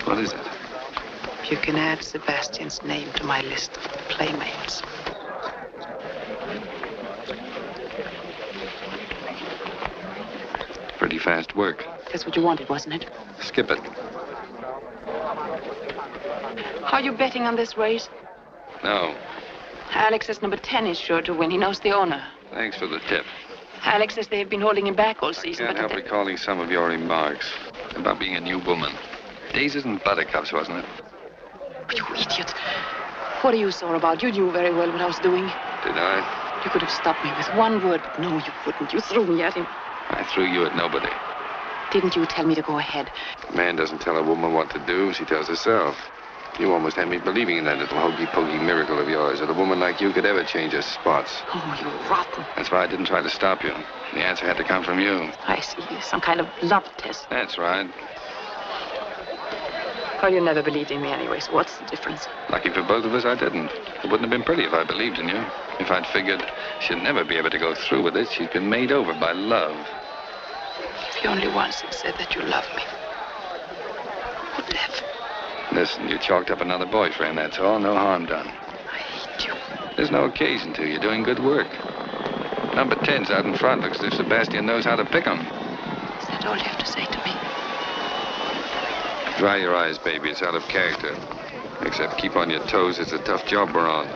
What is it? You can add Sebastian's name to my list of playmates. Pretty fast work. That's what you wanted, wasn't it? Skip it. Are you betting on this race? No. Alex says number 10 is sure to win. He knows the owner. Thanks for the tip. Alex says they've been holding him back all season. Can't help recalling some of your remarks about being a new woman. Daisies and buttercups, wasn't it? You idiot. What are you sore about? You knew very well what I was doing. Did I? You could have stopped me with one word. But no, you wouldn't. You threw me at him. I threw you at nobody. Didn't you tell me to go ahead? A man doesn't tell a woman what to do. She tells herself. You almost had me believing in that little hokey-pokey miracle of yours, that a woman like you could ever change her spots. Oh, you rotten. That's why I didn't try to stop you. The answer had to come from you. I see. Some kind of love test. That's right. Well, you never believed in me anyway, so what's the difference? Lucky for both of us, I didn't. It wouldn't have been pretty if I believed in you. If I'd figured she'd never be able to go through with it, she'd been made over by love. If you only once had said that you loved me. What the heck? Listen, you chalked up another boyfriend, that's all. No harm done. I hate you. There's no occasion to. You're doing good work. Number 10's out in front. Looks as if Sebastian knows how to pick 'em. Is that all you have to say to me? Dry your eyes, baby. It's out of character. Except keep on your toes. It's a tough job we're on.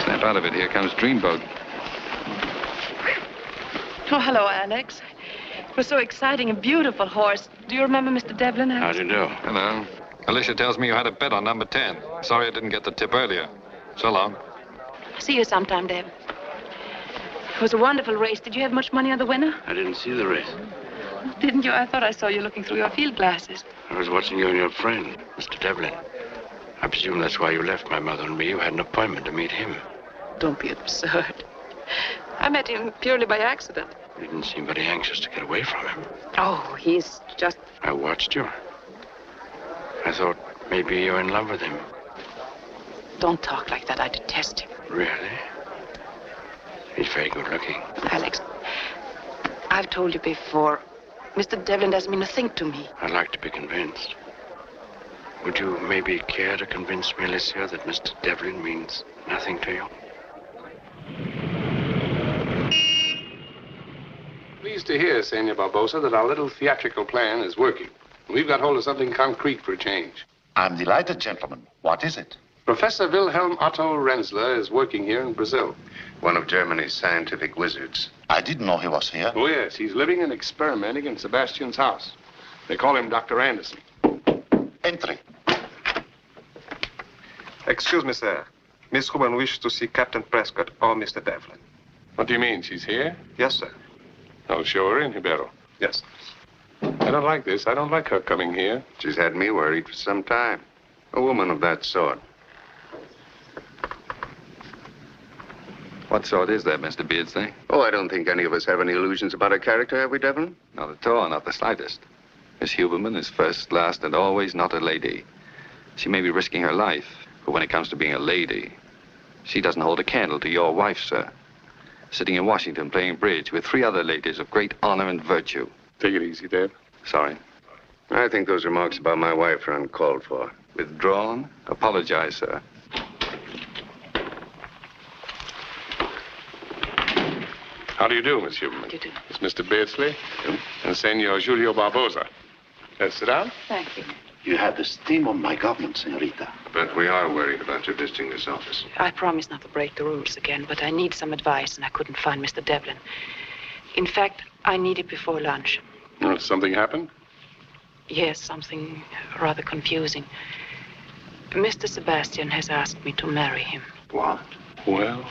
Snap out of it. Here comes Dreamboat. Oh, hello, Alex. It was so exciting. A beautiful horse. Do you remember Mr. Devlin? How do you do? Hello. Alicia tells me you had a bet on number 10. Sorry I didn't get the tip earlier. So long. See you sometime, Deb. It was a wonderful race. Did you have much money on the winner? I didn't see the race. Didn't you? I thought I saw you looking through your field glasses. I was watching you and your friend, Mr. Devlin. I presume that's why you left my mother and me. You had an appointment to meet him. Don't be absurd. I met him purely by accident. You didn't seem very anxious to get away from him. Oh, he's just... I watched you. I thought maybe you're in love with him. Don't talk like that. I detest him. Really? He's very good looking. Alex, I've told you before, Mr. Devlin doesn't mean a thing to me. I'd like to be convinced. Would you maybe care to convince me, Alicia, that Mr. Devlin means nothing to you? Pleased to hear, Senor Barbosa, that our little theatrical plan is working. We've got hold of something concrete for a change. I'm delighted, gentlemen. What is it? Professor Wilhelm Otto Renzler is working here in Brazil. One of Germany's scientific wizards. I didn't know he was here. Oh, yes. He's living and experimenting in Sebastian's house. They call him Dr. Anderson. Entry. Excuse me, sir. Miss Huberman wishes to see Captain Prescott or Mr. Devlin. What do you mean? She's here? Yes, sir. I'll show her in, Huberto. Yes. I don't like this. I don't like her coming here. She's had me worried for some time. A woman of that sort. What sort is that, Mr. Beardsley? Oh, I don't think any of us have any illusions about her character, have we, Devlin? Not at all, not the slightest. Miss Huberman is first, last, and always not a lady. She may be risking her life, but when it comes to being a lady, she doesn't hold a candle to your wife, sir. Sitting in Washington playing bridge with 3 other ladies of great honor and virtue. Take it easy, Dave. Sorry. I think those remarks about my wife are uncalled for. Withdrawn? Apologize, sir. How do you do, Miss Huberman? You do. It's Mr. Beardsley and Senor Julio Barbosa. Let's sit down. Thank you. You have the steam of my government, senorita. But we are worried about your visiting this office. I promise not to break the rules again, but I need some advice, and I couldn't find Mr. Devlin. In fact, I need it before lunch. Something happened? Yes, something rather confusing. Mr. Sebastian has asked me to marry him. What? Well.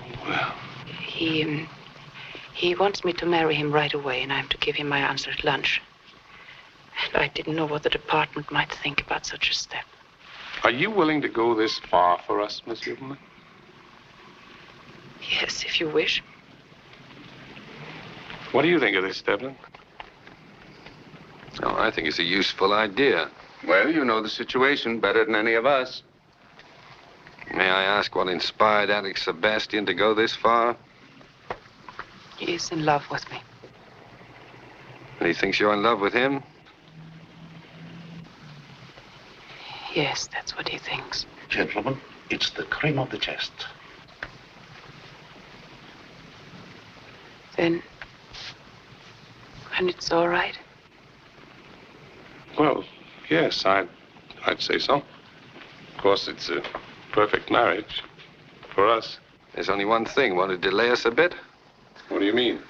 He wants me to marry him right away, and I'm to give him my answer at lunch. And I didn't know what the department might think about such a step. Are you willing to go this far for us, Miss Huberman? Yes, if you wish. What do you think of this, Devlin? Oh, I think it's a useful idea. Well, you know the situation better than any of us. May I ask what inspired Alex Sebastian to go this far? He is in love with me. And he thinks you're in love with him? Yes, that's what he thinks. Gentlemen, it's the cream of the chest. Then it's all right? Well, yes, I'd say so. Of course, it's a perfect marriage for us. There's only one thing. Want to delay us a bit? What do you mean?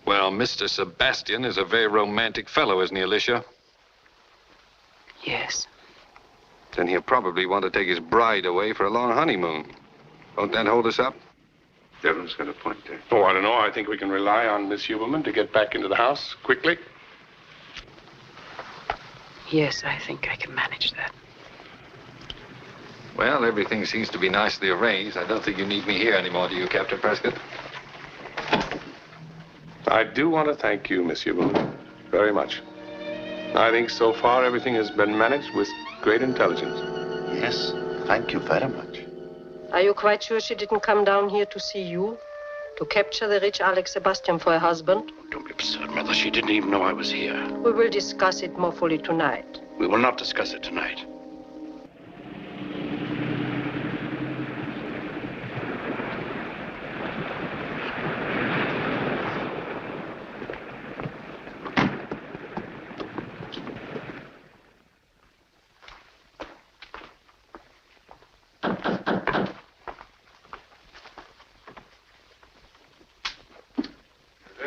Well, Mr. Sebastian is a very romantic fellow, isn't he, Alicia? Yes. Then he'll probably want to take his bride away for a long honeymoon. Won't that hold us up? Devlin's got a point there. Oh, I don't know. I think we can rely on Miss Huberman to get back into the house quickly. Yes, I think I can manage that. Well, everything seems to be nicely arranged. I don't think you need me here anymore, do you, Captain Prescott? I do want to thank you, Miss Huberman, very much. I think so far everything has been managed with great intelligence. Yes, thank you very much. Are you quite sure she didn't come down here to see you? To capture the rich Alex Sebastian for her husband? Don't be absurd, Mother. She didn't even know I was here. We will discuss it more fully tonight. We will not discuss it tonight.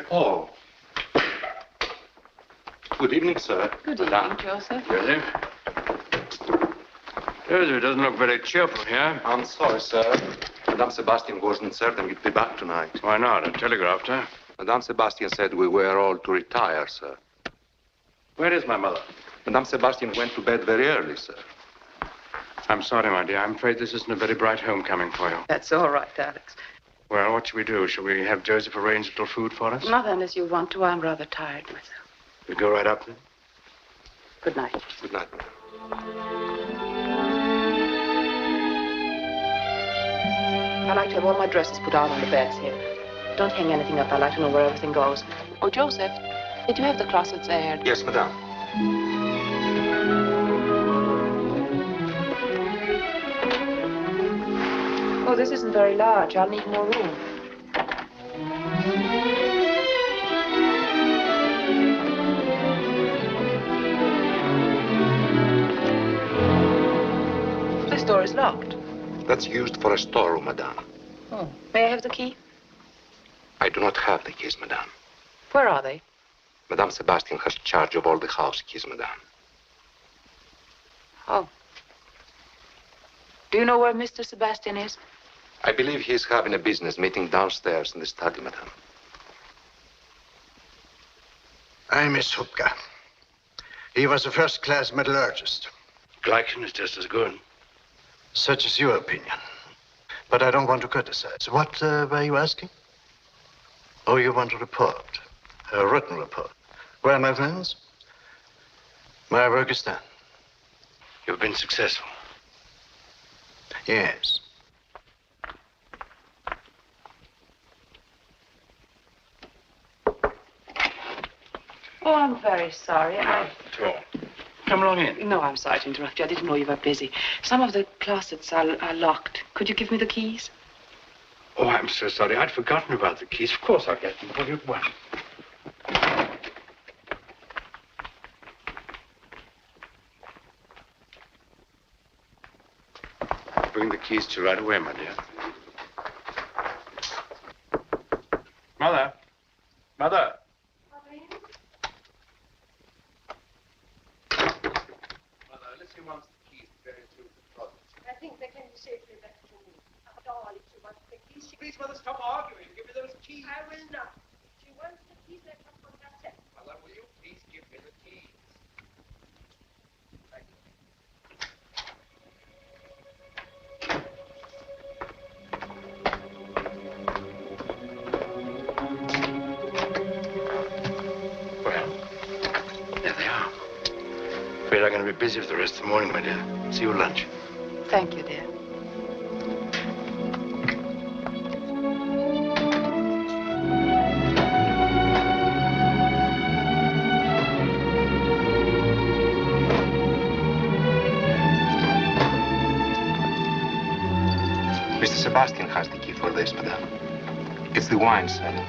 Oh. Good evening, sir. Good evening, Joseph. Joseph? Joseph doesn't look very cheerful here. I'm sorry, sir. Madame Sebastian wasn't certain you'd be back tonight. Why not? I telegraphed her. Madame Sebastian said we were all to retire, sir. Where is my mother? Madame Sebastian went to bed very early, sir. I'm sorry, my dear. I'm afraid this isn't a very bright homecoming for you. That's all right, Alex. Well, what shall we do? Shall we have Joseph arrange a little food for us? Not unless you want to. I'm rather tired myself. We go right up then? Good night. Good night. I like to have all my dresses put out on the beds here. Don't hang anything up. I like to know where everything goes. Oh, Joseph, did you have the closets aired? Yes, madame. Oh, this isn't very large. I'll need more room. This door is locked. That's used for a storeroom, madame. Oh. May I have the key? I do not have the keys, madame. Where are they? Madame Sebastian has charge of all the house keys, madame. Oh. Do you know where Mr. Sebastian is? I believe he is having a business meeting downstairs in the study, madame. I miss Hupka. He was a first-class metallurgist. Gleichen is just as good. Such is your opinion. But I don't want to criticize. What were you asking? Oh, you want a report. A written report. Well, my friends, my work is done. You've been successful. Yes. Oh, I'm very sorry. Come along in. No, I'm sorry to interrupt you. I didn't know you were busy. Some of the closets are locked. Could you give me the keys? Oh, I'm so sorry. I'd forgotten about the keys. Of course I'll get them for you at once. Bring the keys to you right away, my dear. Mother. Mother. Mother, Alicia wants the keys to various rooms of the closet. I think they can be safely left to me. After all, if she wants the keys, Please, Mother, stop arguing. Give me those keys. I will not. She wants the keys, let her put herself. Mother, will you please give me the keys? Thank you. Well, there they are. Afraid I'm going to be busy for the rest of the morning, my dear. See you at lunch. Thank you, dear. Mr. Sebastian has the key for this, madame. It's the wine cellar.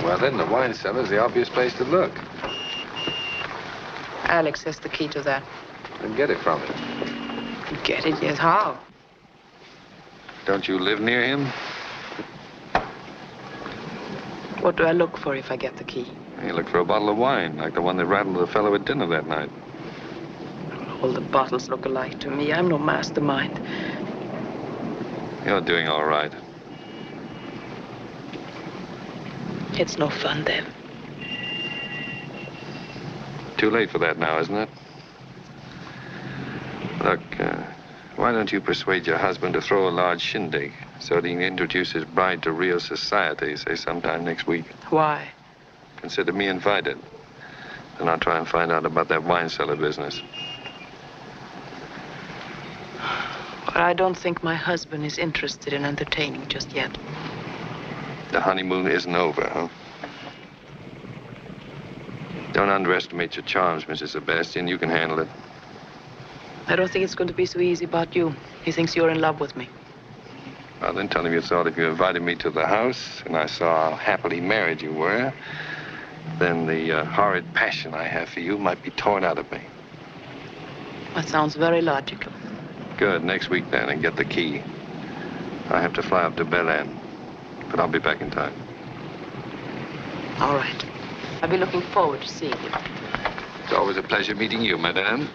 Well, then, the wine cellar's the obvious place to look. Alex has the key to that. Then get it from him. Get it? Yes, how? Don't you live near him? What do I look for if I get the key? You look for a bottle of wine, like the one that rattled the fellow at dinner that night. All the bottles look alike to me. I'm no mastermind. You're doing all right. It's no fun, Dev. Too late for that now, isn't it? Look, why don't you persuade your husband to throw a large shindig so that he can introduce his bride to real society, say sometime next week? Why? Consider me invited. Then I'll try and find out about that wine cellar business. Well, I don't think my husband is interested in entertaining just yet. The honeymoon isn't over, huh? Don't underestimate your charms, Mrs. Sebastian. You can handle it. I don't think it's going to be so easy about you. He thinks you're in love with me. Well, then tell him you thought if you invited me to the house and I saw how happily married you were, then the horrid passion I have for you might be torn out of me. That sounds very logical. Good. Next week, then, and get the key. I have to fly up to Berlin, but I'll be back in time. All right. I'll be looking forward to seeing you. It's always a pleasure meeting you, madame.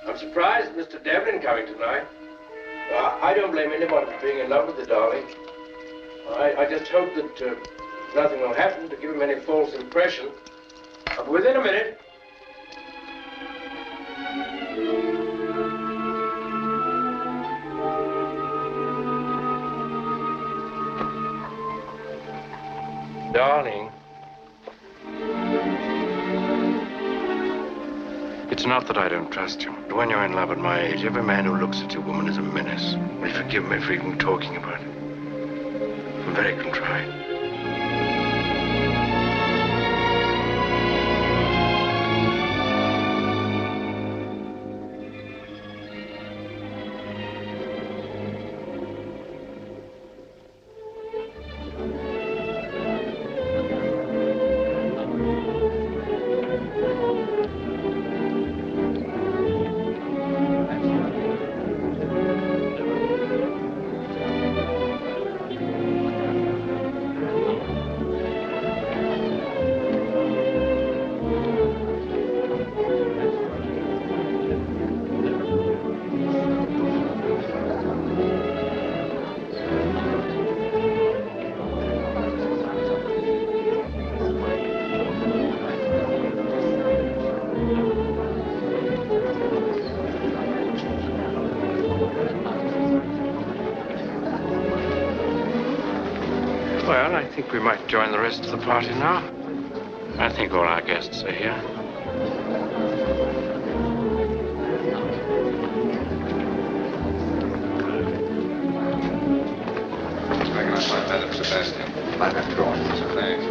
I'm surprised Mr. Devlin coming tonight. I don't blame anybody for being in love with the darling. I just hope that nothing will happen to give him any false impression. I'll be within a minute. Darling. It's not that I don't trust you. But when you're in love at my age, every man who looks at you, woman, is a menace. Will you forgive me for even talking about it? I'm very contrite. Well, I think we might join the rest of the party now. I think all our guests are here. Recognize my Madame Sebastian. By that drawing. Thanks.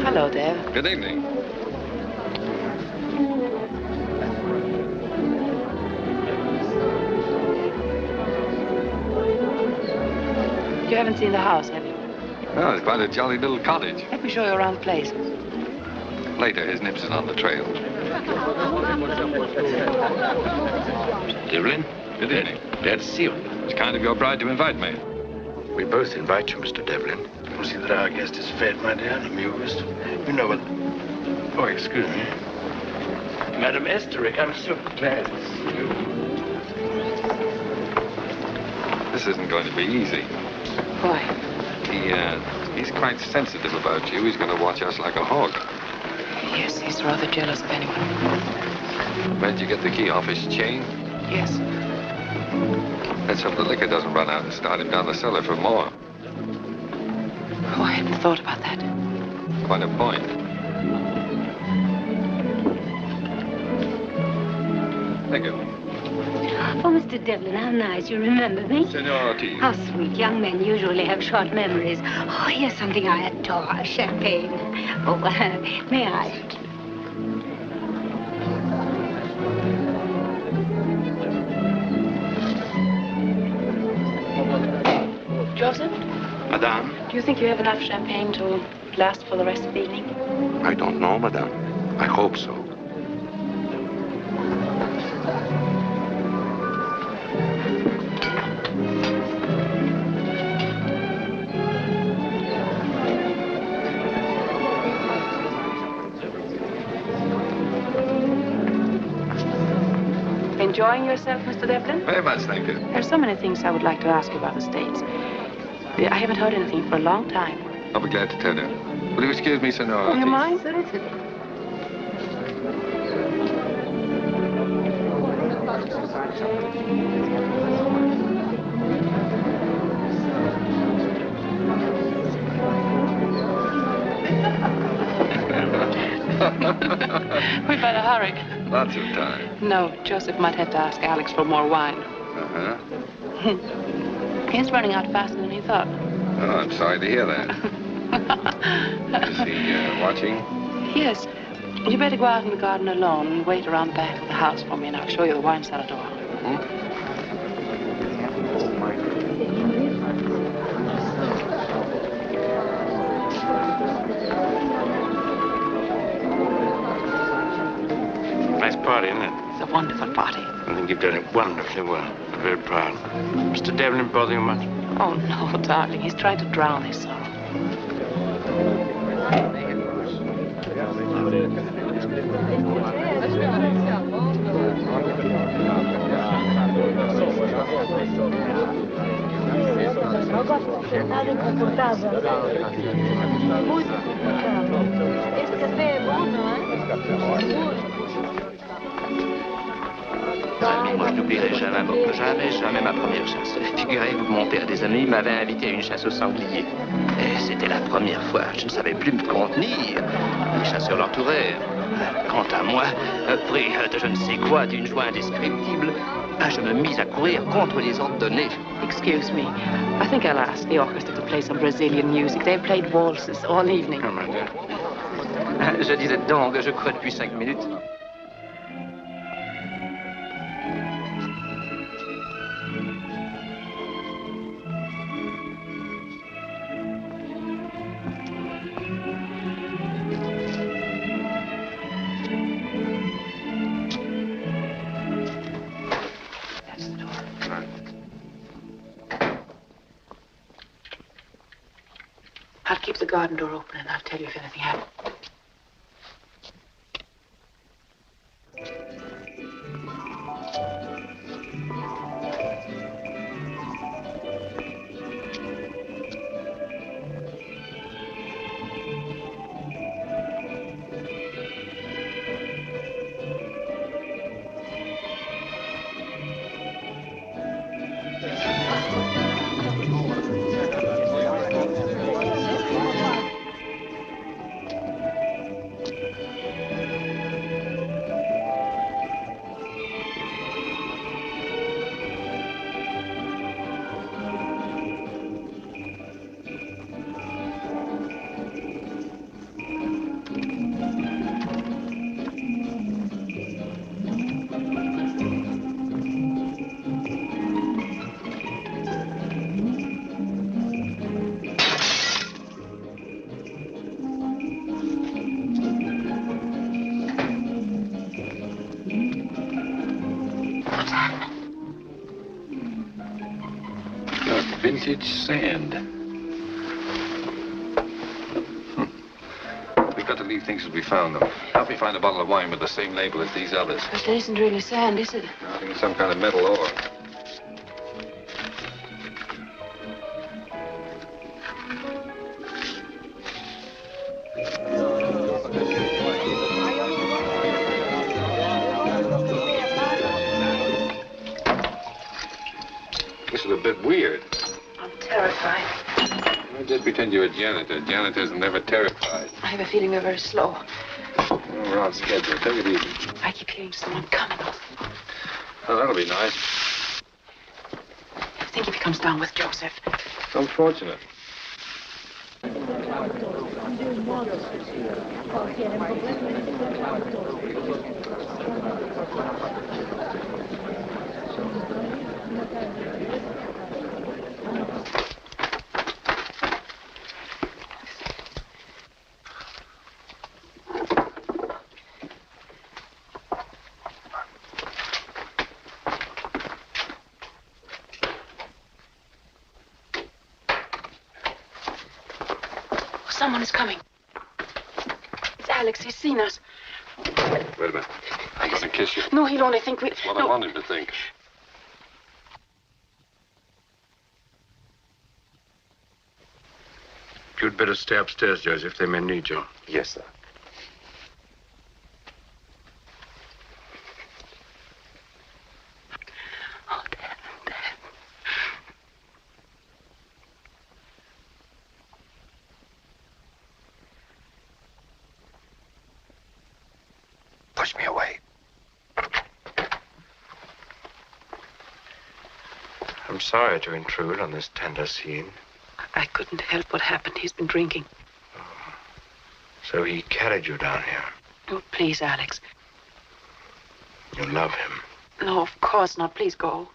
Hello there. Good evening. You haven't seen the house, have you? Oh, it's quite a jolly little cottage. Let me show you around the place. Later, his nips is on the trail. Devlin? Good evening. Glad to see you. It's kind of your bride to invite me. We both invite you, Mr. Devlin. We'll see that our guest is fed, my dear, and amused. You know what... Oh, excuse me. Madam Esterick, I'm so glad to see you. This isn't going to be easy. Why? He's quite sensitive about you. He's going to watch us like a hawk. Yes, he's rather jealous of anyone. Where'd you get the key off his chain? Yes. Let's hope the liquor doesn't run out and start him down the cellar for more. Oh, I hadn't thought about that. Quite a point. Thank you. Oh, Mr. Devlin, how nice. You remember me? Senority. How sweet. Young men usually have short memories. Oh, here's something I adore. Champagne. Oh, may I? Joseph? Madame? Do you think you have enough champagne to last for the rest of the evening? I don't know, Madame. I hope so. Enjoying yourself, Mr. Devlin? Very much, thank you. There are so many things I would like to ask you about the States. I haven't heard anything for a long time. I'll be glad to tell you. Will you excuse me, Senority? Oh, you mind? We better hurry. Lots of time. No, Joseph might have to ask Alex for more wine. Uh-huh. He's running out faster than he thought. Oh, I'm sorry to hear that. Is he watching? Yes. You better go out in the garden alone and wait around the back of the house for me, and I'll show you the wine cellar door. Nice party, isn't it? It's a wonderful party. I think you've done it wonderfully well. I'm very proud. Mr. Devlin bother you much? Oh, no, darling. He's trying to drown his sorrow. Moi, je n'oublierai jamais ma première chasse. Figurez-vous, mon père des amis m'avait invité à une chasse au sanglier. Et c'était la première fois. Je ne savais plus me contenir. Les chasseurs l'entourèrent. Quant à moi, pris de je ne sais quoi, d'une joie indescriptible, je me mis à courir contre les ordres donnés. Excuse me. I think I'll ask the orchestra to play some Brazilian music. They've played waltzes all evening. Je disais donc, je crois depuis 5 minutes. I'll keep the garden door open and I'll tell you if anything happens. Got vintage sand. We've got to leave things as we found them. Help me find a bottle of wine with the same label as these others. But it isn't really sand, is it? I think it's some kind of metal ore. This is a bit weird. I'm terrified. Don't just pretend you're a janitor. Janitors are never terrified. I have a feeling we're very slow. Oh, we're on schedule. Take it easy. I keep hearing someone coming. Oh, that'll be nice. I think if he comes down with Joseph. It's unfortunate. Someone is coming. It's Alex. He's seen us. Wait a minute. I'm going to kiss you. No, he'll only think we... That's what I want him to think. You'd better stay upstairs, Joseph. They may need you. Yes, sir. Push me away. I'm sorry to intrude on this tender scene. I couldn't help what happened. He's been drinking. So he carried you down here. Oh, please, Alex. You love him. No, of course not. Please go.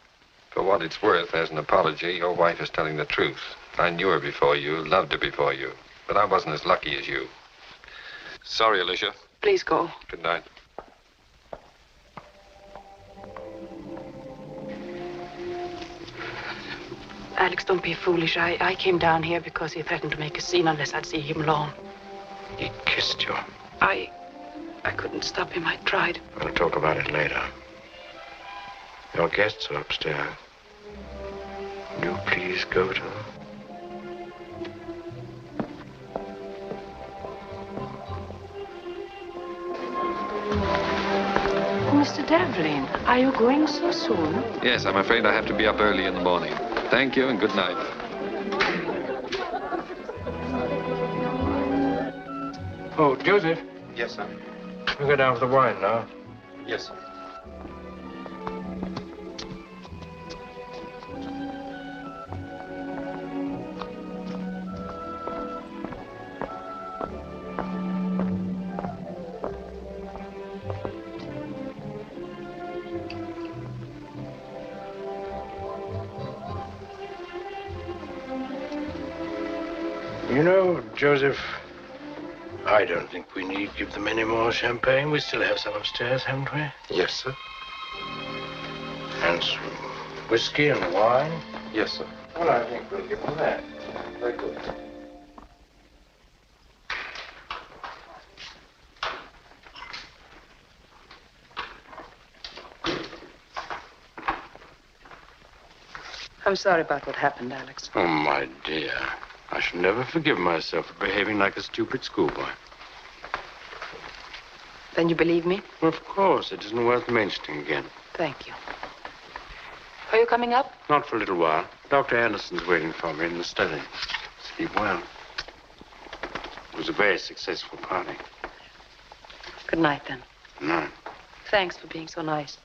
For what it's worth, as an apology, your wife is telling the truth. I knew her before you, loved her before you, but I wasn't as lucky as you. Sorry, Alicia. Please go. Good night. Alex, don't be foolish. I came down here because he threatened to make a scene unless I'd see him alone. He kissed you. I couldn't stop him. I tried. We'll talk about it later. Your guests are upstairs. Will you please go to them? Mr. Devlin, are you going so soon? Yes, I'm afraid I have to be up early in the morning. Thank you and good night. Oh, Joseph. Yes, sir. We'll go down for the wine now. Yes, sir. You know, Joseph, I don't think we need give them any more champagne. We still have some upstairs, haven't we? Yes, sir. And some whiskey and wine? Yes, sir. Well, I think we'll give them that. Very good. I'm sorry about what happened, Alex. Oh, my dear. I shall never forgive myself for behaving like a stupid schoolboy. Then you believe me? Of course. It isn't worth mentioning again. Thank you. Are you coming up? Not for a little while. Dr. Anderson's waiting for me in the study. Sleep well. It was a very successful party. Good night, then. Good night. Thanks for being so nice.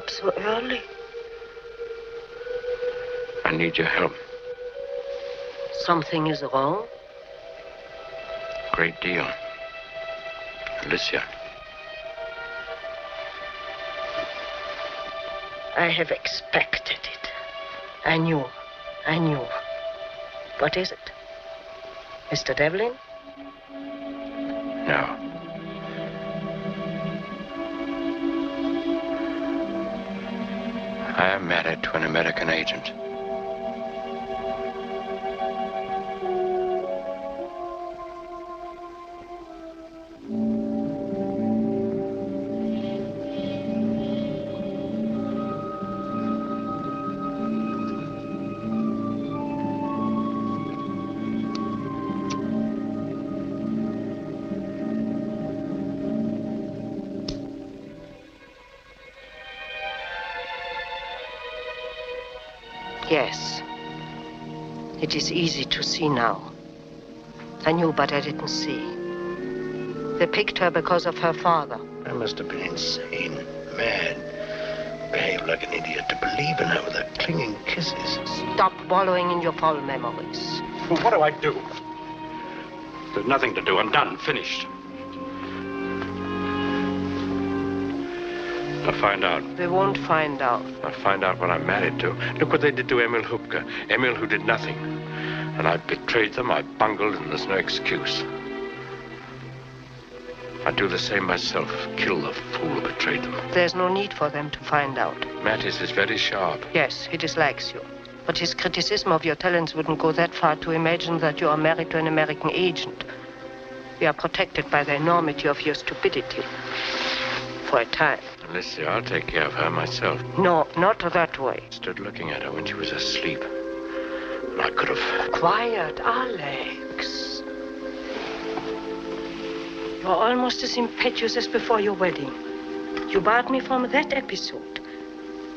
up so early? I need your help. Something is wrong? Great deal. Alicia. I have expected it. I knew. What is it? Mr. Devlin? No. I am married to an American agent. Yes. It is easy to see now. I knew, but I didn't see. They picked her because of her father. I must have been insane, mad. Behaved like an idiot to believe in her with her clinging kisses. Stop wallowing in your foul memories. Well, what do I do? There's nothing to do. I'm done. Finished. I'll find out. They won't find out. I'll find out what I'm married to. Look what they did to Emil Hupke. Emil who did nothing. And I betrayed them, I bungled, and there's no excuse. I'd do the same myself. Kill the fool who betrayed them. There's no need for them to find out. Mattis is very sharp. Yes, he dislikes you. But his criticism of your talents wouldn't go that far to imagine that you are married to an American agent. We are protected by the enormity of your stupidity. For a time. Alicia, I'll take care of her myself. No, not that way. Stood looking at her when she was asleep. And I could have... Quiet, Alex. You're almost as impetuous as before your wedding. You barred me from that episode.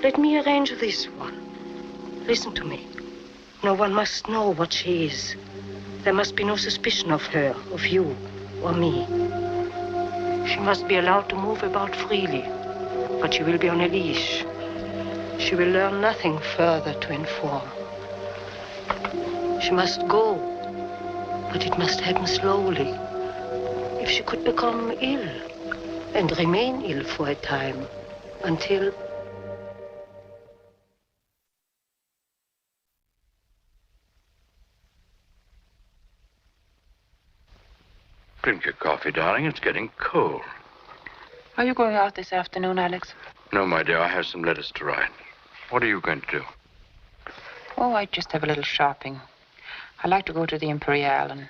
Let me arrange this one. Listen to me. No one must know what she is. There must be no suspicion of her, of you, or me. She must be allowed to move about freely, but she will be on a leash. She will learn nothing further to inform. She must go, but it must happen slowly. If she could become ill and remain ill for a time, until... Drink your coffee, darling. It's getting cold. Are you going out this afternoon, Alex? No, my dear. I have some letters to write. What are you going to do? Oh, I just have a little shopping. I like to go to the Imperial, and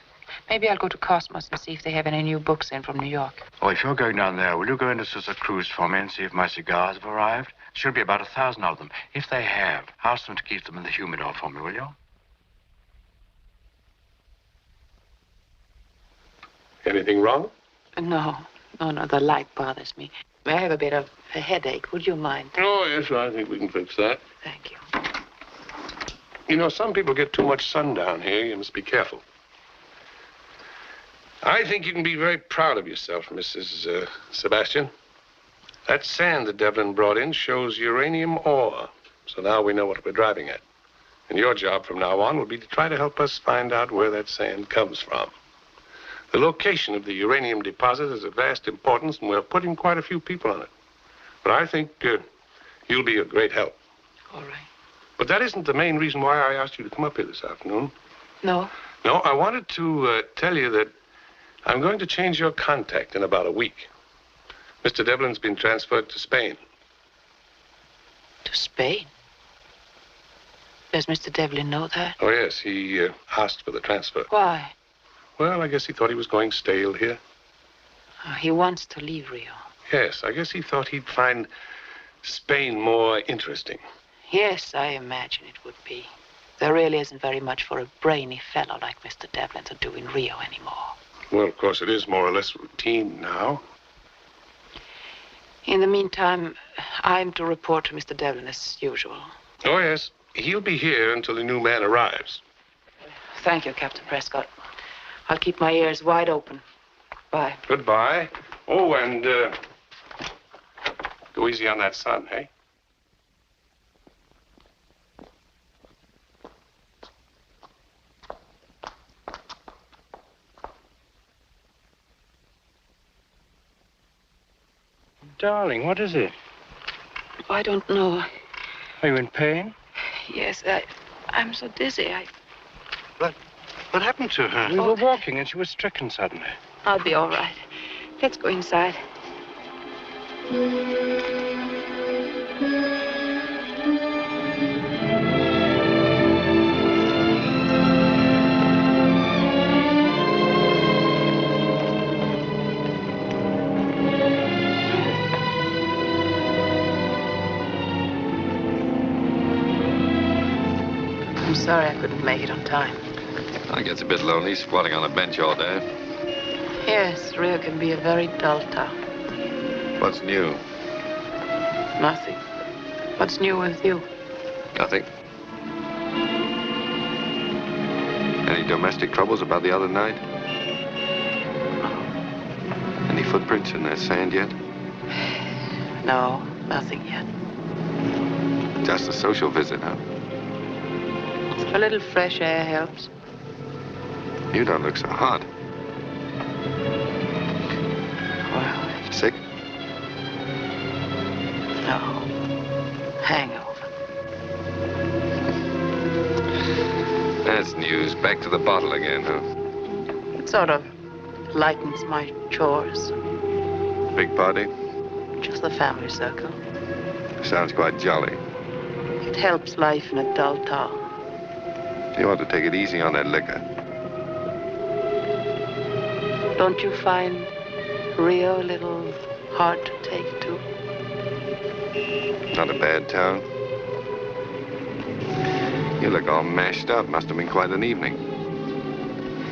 maybe I'll go to Cosmos and see if they have any new books in from New York. Oh, if you're going down there, will you go into Sister Cruz for me and see if my cigars have arrived? Should be about 1,000 of them. If they have, ask them to keep them in the humidor for me, will you? Anything wrong? No. The light bothers me. I have a bit of a headache. Would you mind? Oh, yes, I think we can fix that. Thank you. You know, some people get too much sun down here. You must be careful. I think you can be very proud of yourself, Mrs. Sebastian. That sand that Devlin brought in shows uranium ore. So now we know what we're driving at. And your job from now on will be to try to help us find out where that sand comes from. The location of the uranium deposit is of vast importance, and we're putting quite a few people on it. But I think you'll be a great help. All right. But that isn't the main reason why I asked you to come up here this afternoon. No? No, I wanted to tell you that I'm going to change your contact in about a week. Mr. Devlin's been transferred to Spain. To Spain? Does Mr. Devlin know that? Oh, yes, he asked for the transfer. Why? Well, I guess he thought he was going stale here. Oh, he wants to leave Rio. Yes, I guess he thought he'd find Spain more interesting. Yes, I imagine it would be. There really isn't very much for a brainy fellow like Mr. Devlin to do in Rio anymore. Well, of course, it is more or less routine now. In the meantime, I'm to report to Mr. Devlin as usual. Oh, yes. He'll be here until the new man arrives. Thank you, Captain Prescott. I'll keep my ears wide open. Bye. Goodbye. Oh, and go easy on that sun, hey? darling, what is it? Oh, I don't know. Are you in pain? Yes, I'm so dizzy. What happened to her? We were walking and she was stricken suddenly. I'll be all right. Let's go inside. I'm sorry I couldn't make it on time. It gets a bit lonely squatting on a bench all day. Yes, Rio can be a very dull town. What's new? Nothing. What's new with you? Nothing. Any domestic troubles about the other night? No. Any footprints in that sand yet? No, nothing yet. Just a social visit, huh? A little fresh air helps. You don't look so hot. Well, Sick? no. Hangover. That's news. Back to the bottle again, huh? It sort of lightens my chores. Big party? Just the family circle. Sounds quite jolly. It helps life in a dull town. You ought to take it easy on that liquor. Don't you find Rio a little hard to take to? Not a bad town. You look all mashed up. Must have been quite an evening.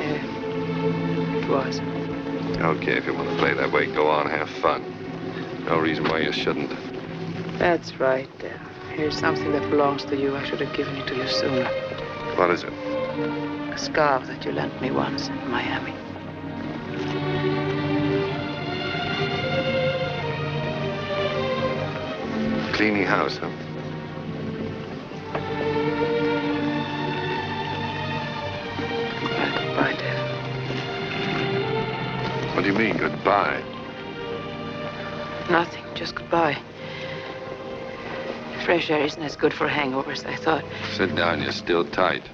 Yeah, it was. Okay, if you want to play that way, go on, have fun. No reason why you shouldn't. That's right. Here's something that belongs to you. I should have given it to you sooner. What is it? A scarf that you lent me once in Miami. Cleaning house, huh? Goodbye, Dev. What do you mean, goodbye? Nothing, just goodbye. Fresh air isn't as good for hangovers, I thought. Sit down, you're still tight.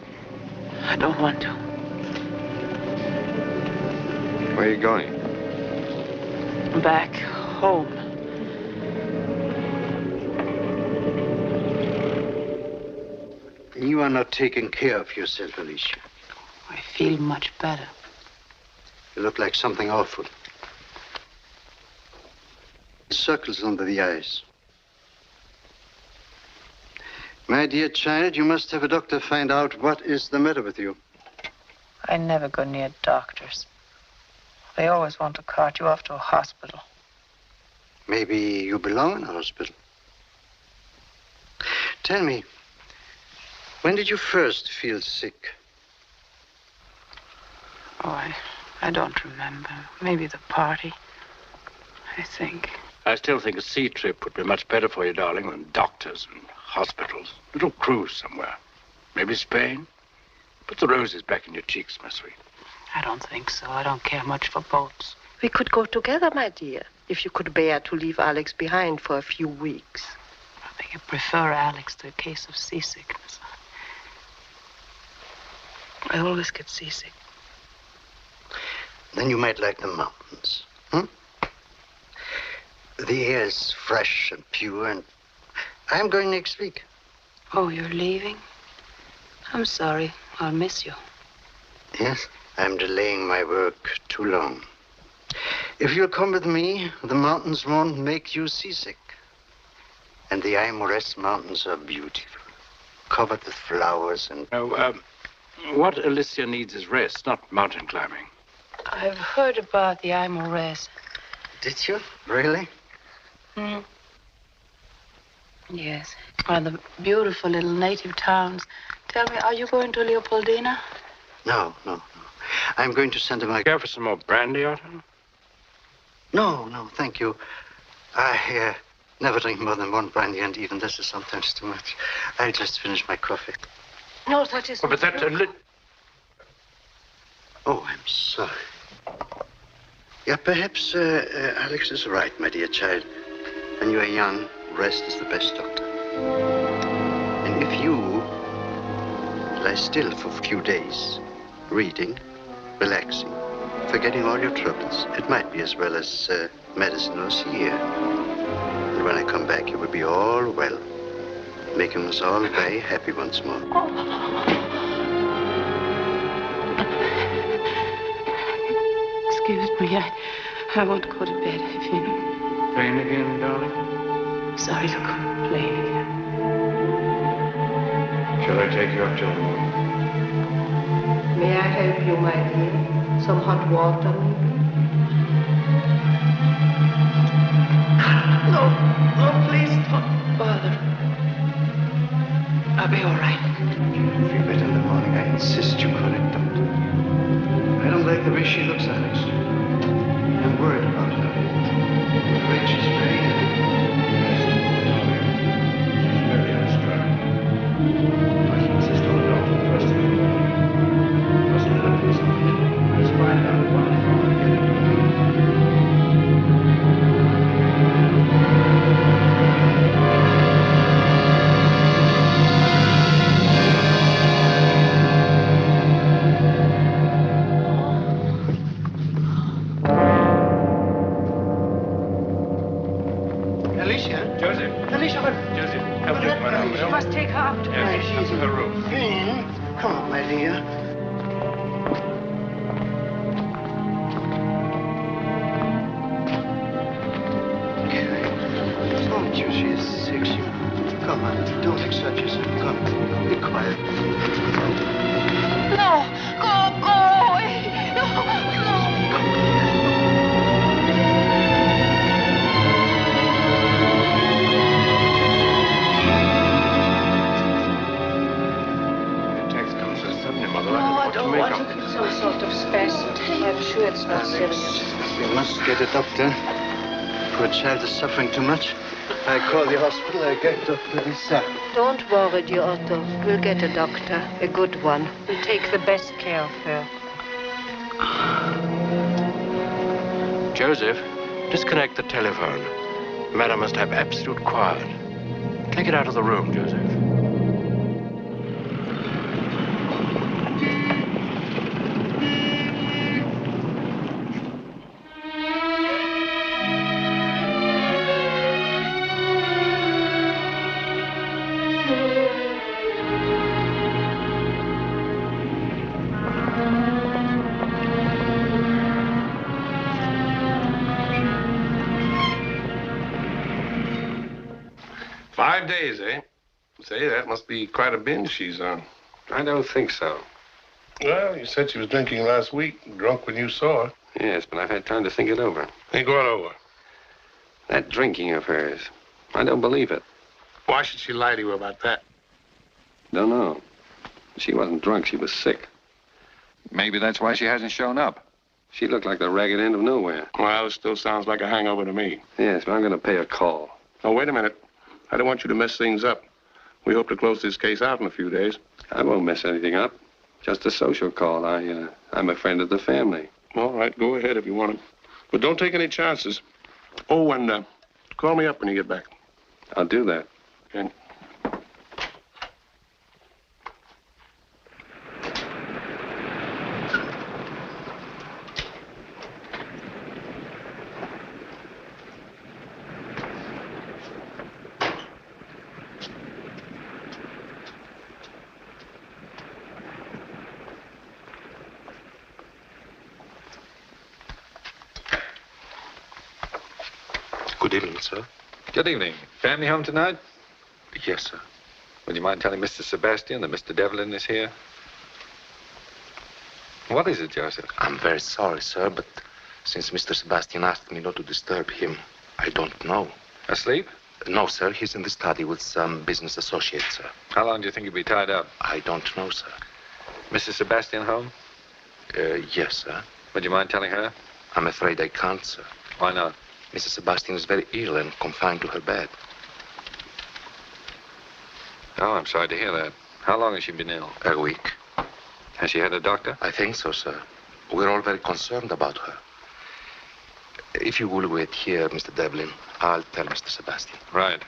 I don't want to. Where are you going? Back home. You are not taking care of yourself, Alicia. I feel much better. You look like something awful. Circles under the eyes. My dear child, you must have a doctor find out what is the matter with you. I never go near doctors. They always want to cart you off to a hospital. Maybe you belong in a hospital. Tell me, when did you first feel sick? Oh, I don't remember. Maybe the party, I think. I still think a sea trip would be much better for you, darling, than doctors and hospitals. A little cruise somewhere. Maybe Spain. Put the roses back in your cheeks, my sweet. I don't think so. I don't care much for boats. We could go together, my dear, if you could bear to leave Alex behind for a few weeks. I think I prefer Alex to a case of seasickness. I always get seasick. Then you might like the mountains. The air is fresh and pure, and I'm going next week. Oh, you're leaving? I'm sorry. I'll miss you. Yes, I'm delaying my work too long. If you'll come with me, the mountains won't make you seasick. And the Aimores Mountains are beautiful, covered with flowers and... What Alicia needs is rest, not mountain climbing. I've heard about the Aimores. Did you? Really? Yes. One of the beautiful little native towns. Tell me, are you going to Leopoldina? No. I'm going to Santa Maria. Care for some more brandy, Otto? No, thank you. I never drink more than one brandy, and even this is sometimes too much. I'll just finish my coffee. No, that is... But that's a little... Oh, I'm sorry. Yeah, perhaps Alex is right, my dear child. When you are young, rest is the best doctor. And if you lie still for a few days, reading, relaxing, forgetting all your troubles, it might be as well as medicine or here. And when I come back, you will be all well, making us all very happy once more. Excuse me, I won't go to bed, if you know. Pain again, darling? Sorry to complain again. Shall I take you up to the room? May I help you, my dear? Some hot water, maybe? No, please don't bother. I'll be all right. You'll feel better in the morning. I insist you call it, doctor. I don't like the way she looks, Alex. I'm worried about her. The rage is very heavy. She's very unstrung. I should insist on the doctor first thing in the morning. Must let her do something. Let's find out what is wrong again. Alicia? Joseph. Alicia, what? Joseph, help me with my arm, will you? You must take her up to bed. Yes, up to her room. Come on, my dear. I told you she is sick. Come on, don't exert yourself. Come, be quiet. No, go away. No. I don't want to get some sort of spasm. I'm sure it's not serious. We must get a doctor. Poor child is suffering too much. I call the hospital. I get Dr. Lisa. Don't worry, dear Otto. We'll get a doctor, a good one. We'll take the best care of her. Joseph, disconnect the telephone. Madam must have absolute quiet. Take it out of the room, Joseph. Days, eh? Say, that must be quite a binge she's on. I don't think so. Well, you said she was drinking last week, drunk when you saw her. Yes, but I've had time to think it over. Think what over? That drinking of hers. I don't believe it. Why should she lie to you about that? Don't know. She wasn't drunk, she was sick. Maybe that's why she hasn't shown up. She looked like the ragged end of nowhere. Well, it still sounds like a hangover to me. Yes, but I'm going to pay a call. Oh, wait a minute. I don't want you to mess things up. We hope to close this case out in a few days. I won't mess anything up. Just a social call. I'm a friend of the family. All right, go ahead if you want to. But don't take any chances. Oh, and call me up when you get back. I'll do that. Okay. Good evening, sir. Good evening. Family home tonight? Yes, sir. Would you mind telling Mr. Sebastian that Mr. Devlin is here? What is it, Joseph? I'm very sorry, sir, but since Mr. Sebastian asked me not to disturb him, I don't know. Asleep? No, sir. He's in the study with some business associates, sir. How long do you think he'll be tied up? I don't know, sir. Mrs. Sebastian home? Yes, sir. Would you mind telling her? I'm afraid I can't, sir. Why not? Mrs. Sebastian is very ill and confined to her bed. Oh, I'm sorry to hear that. How long has she been ill? A week. Has she had a doctor? I think so, sir. We're all very concerned about her. If you will wait here, Mr. Devlin, I'll tell Mr. Sebastian. Right.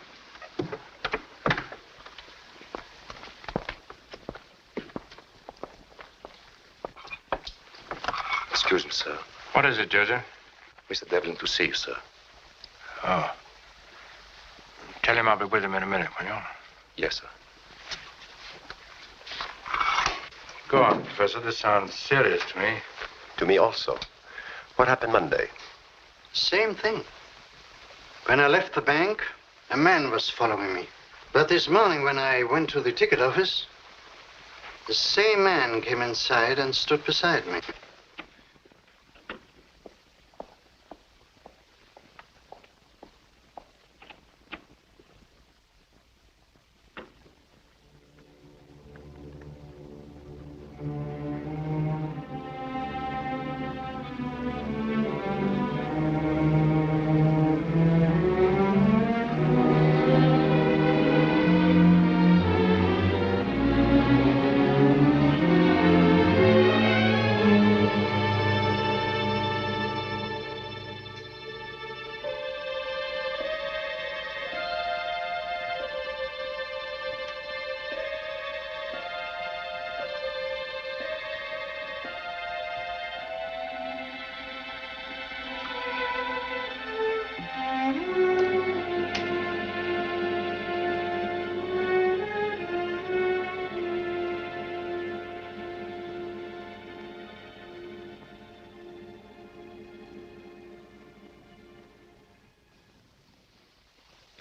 Excuse me, sir. What is it, Judge? Mr. Devlin to see you, sir. Oh. Tell him I'll be with him in a minute, will you? Yes, sir. Go on, Professor. This sounds serious to me. To me also. What happened Monday? Same thing. When I left the bank, a man was following me. But this morning, when I went to the ticket office, the same man came inside and stood beside me.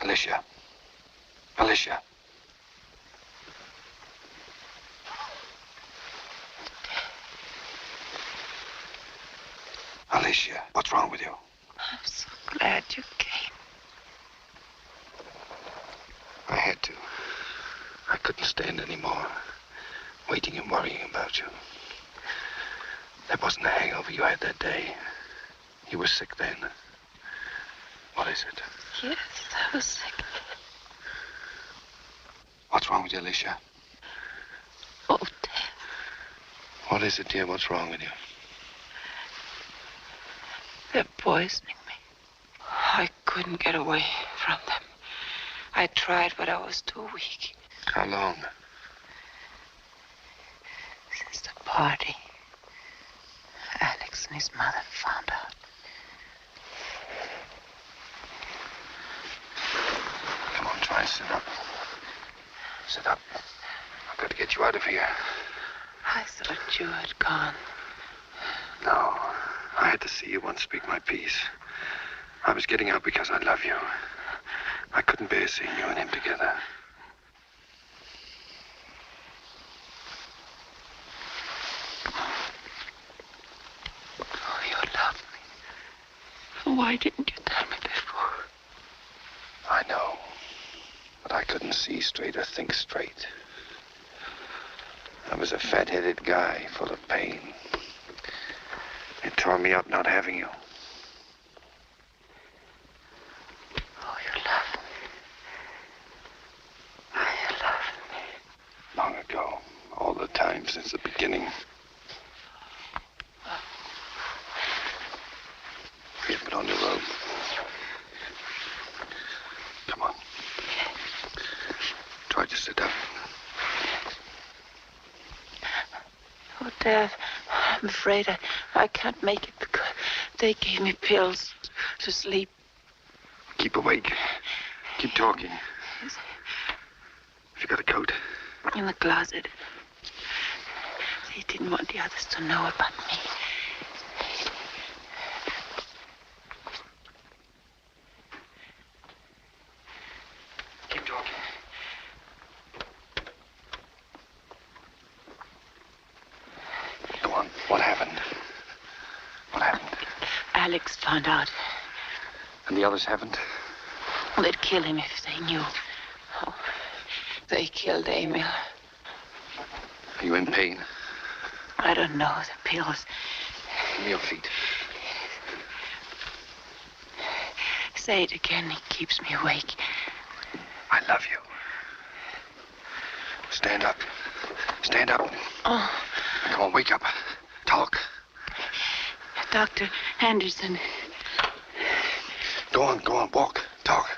Alicia. Alicia. Alicia, what's wrong with you? I'm so glad you came. I had to. I couldn't stand anymore. Waiting and worrying about you. That wasn't the hangover you had that day. You were sick then. What is it? Yes, I was sick. What's wrong with you, Alicia? Oh, Dad. What is it, dear? What's wrong with you? They're poisoning me. I couldn't get away from them. I tried, but I was too weak. How long? Since the party. Alex and his mother found out. Come on, try and sit up. Sit up. I've got to get you out of here. I thought you had gone. No. I had to see you once speak my piece. I was getting out because I love you. I couldn't bear seeing you and him together. Oh, you love me. Why didn't you tell me before? I know. But I couldn't see straight or think straight. I was a fat-headed guy full of pain. It tore me up not having you. Oh, you love me. You love me. Long ago. All the time since the beginning. Here, put on your robe. Come on. Try to sit up. Oh, Dad, I'm afraid I can't make it because they gave me pills to sleep. Keep awake. Keep talking. Have you got a coat? In the closet. They didn't want the others to know about me. Keep talking. Go on. What happened? What happened? Alex found out. And the others haven't? Well, they'd kill him if they knew. Oh, they killed Emil. Are you in pain? I don't know. The pills. Give me your feet. Say it again. It keeps me awake. I love you. Stand up. Stand up. Oh. Come on, wake up. Talk. Dr. Anderson. Go on, walk, talk.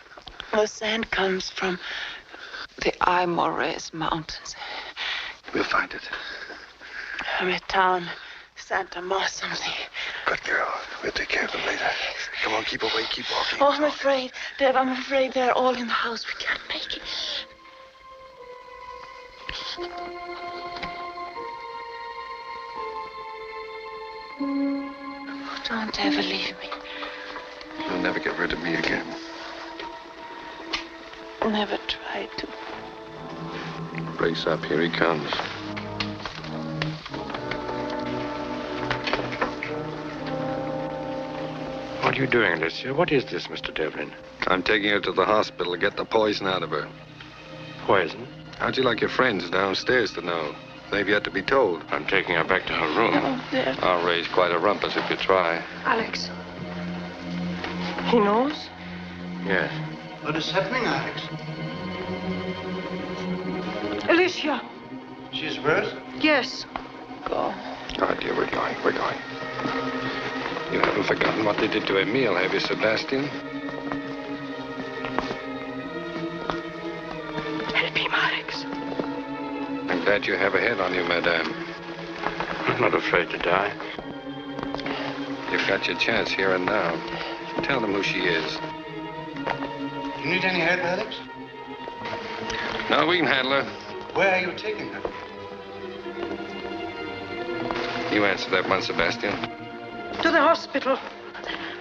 The sand comes from the Aymores Mountains. We'll find it. From a town, Santa Ma something. Good girl. We'll take care of them later. Come on, keep away, keep walking. Oh, I'm afraid, Deb, I'm afraid they're all in the house. We can't make it. Oh, don't ever leave me. You'll never get rid of me again. Never tried to. Brace up, here he comes. What are you doing, Alicia? What is this, Mr. Devlin? I'm taking her to the hospital to get the poison out of her. Poison? How'd you like your friends downstairs to know? They've yet to be told. I'm taking her back to her room. Oh, Deb. I'll raise quite a rumpus if you try. Alex. He knows? Yes. What is happening, Alex? Alicia. She's worse? Yes. Go. All right, dear, we're going. You haven't forgotten what they did to Emile, have you, Sebastian? Help him, Alex. I'm glad you have a head on you, madame. I'm not afraid to die. You've got your chance here and now. Tell them who she is. You need any help, Alex? No, we can handle her. Where are you taking her? You answer that one, Sebastian. To the hospital.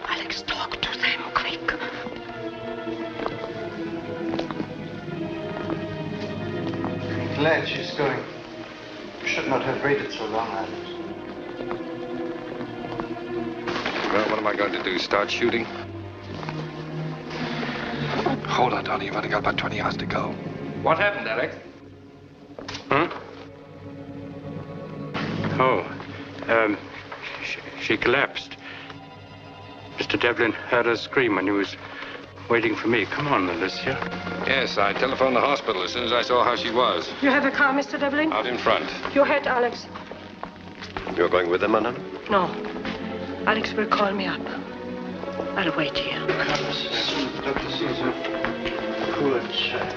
Alex, talk to them, quick. I'm glad she's going. You should not have waited so long, Alex. Well, what am I going to do, start shooting? Hold on, Tony. You've only got about 20 yards to go. What happened, Alex? Oh, she collapsed. Mr. Devlin heard her scream when he was waiting for me. Come on, Alicia. Yes, I telephoned the hospital as soon as I saw how she was. You have a car, Mr. Devlin? Out in front. Your head, Alex. You're going with them, madam? No. Alex will call me up. I'll wait here. As soon as the doctor sees her. Poor child.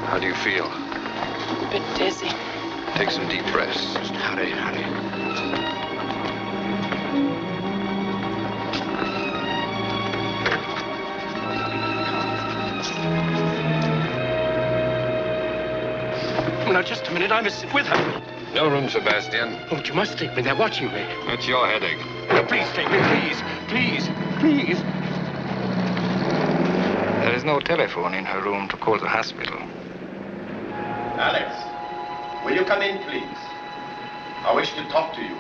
How do you feel? A bit dizzy. Take some deep breaths. Hurry. Now, just a minute. I must sit with her. No room, Sebastian. Oh, you must take me. They're watching me. That's your headache. No, please take me, please. There is no telephone in her room to call the hospital. Alex, will you come in, please? I wish to talk to you.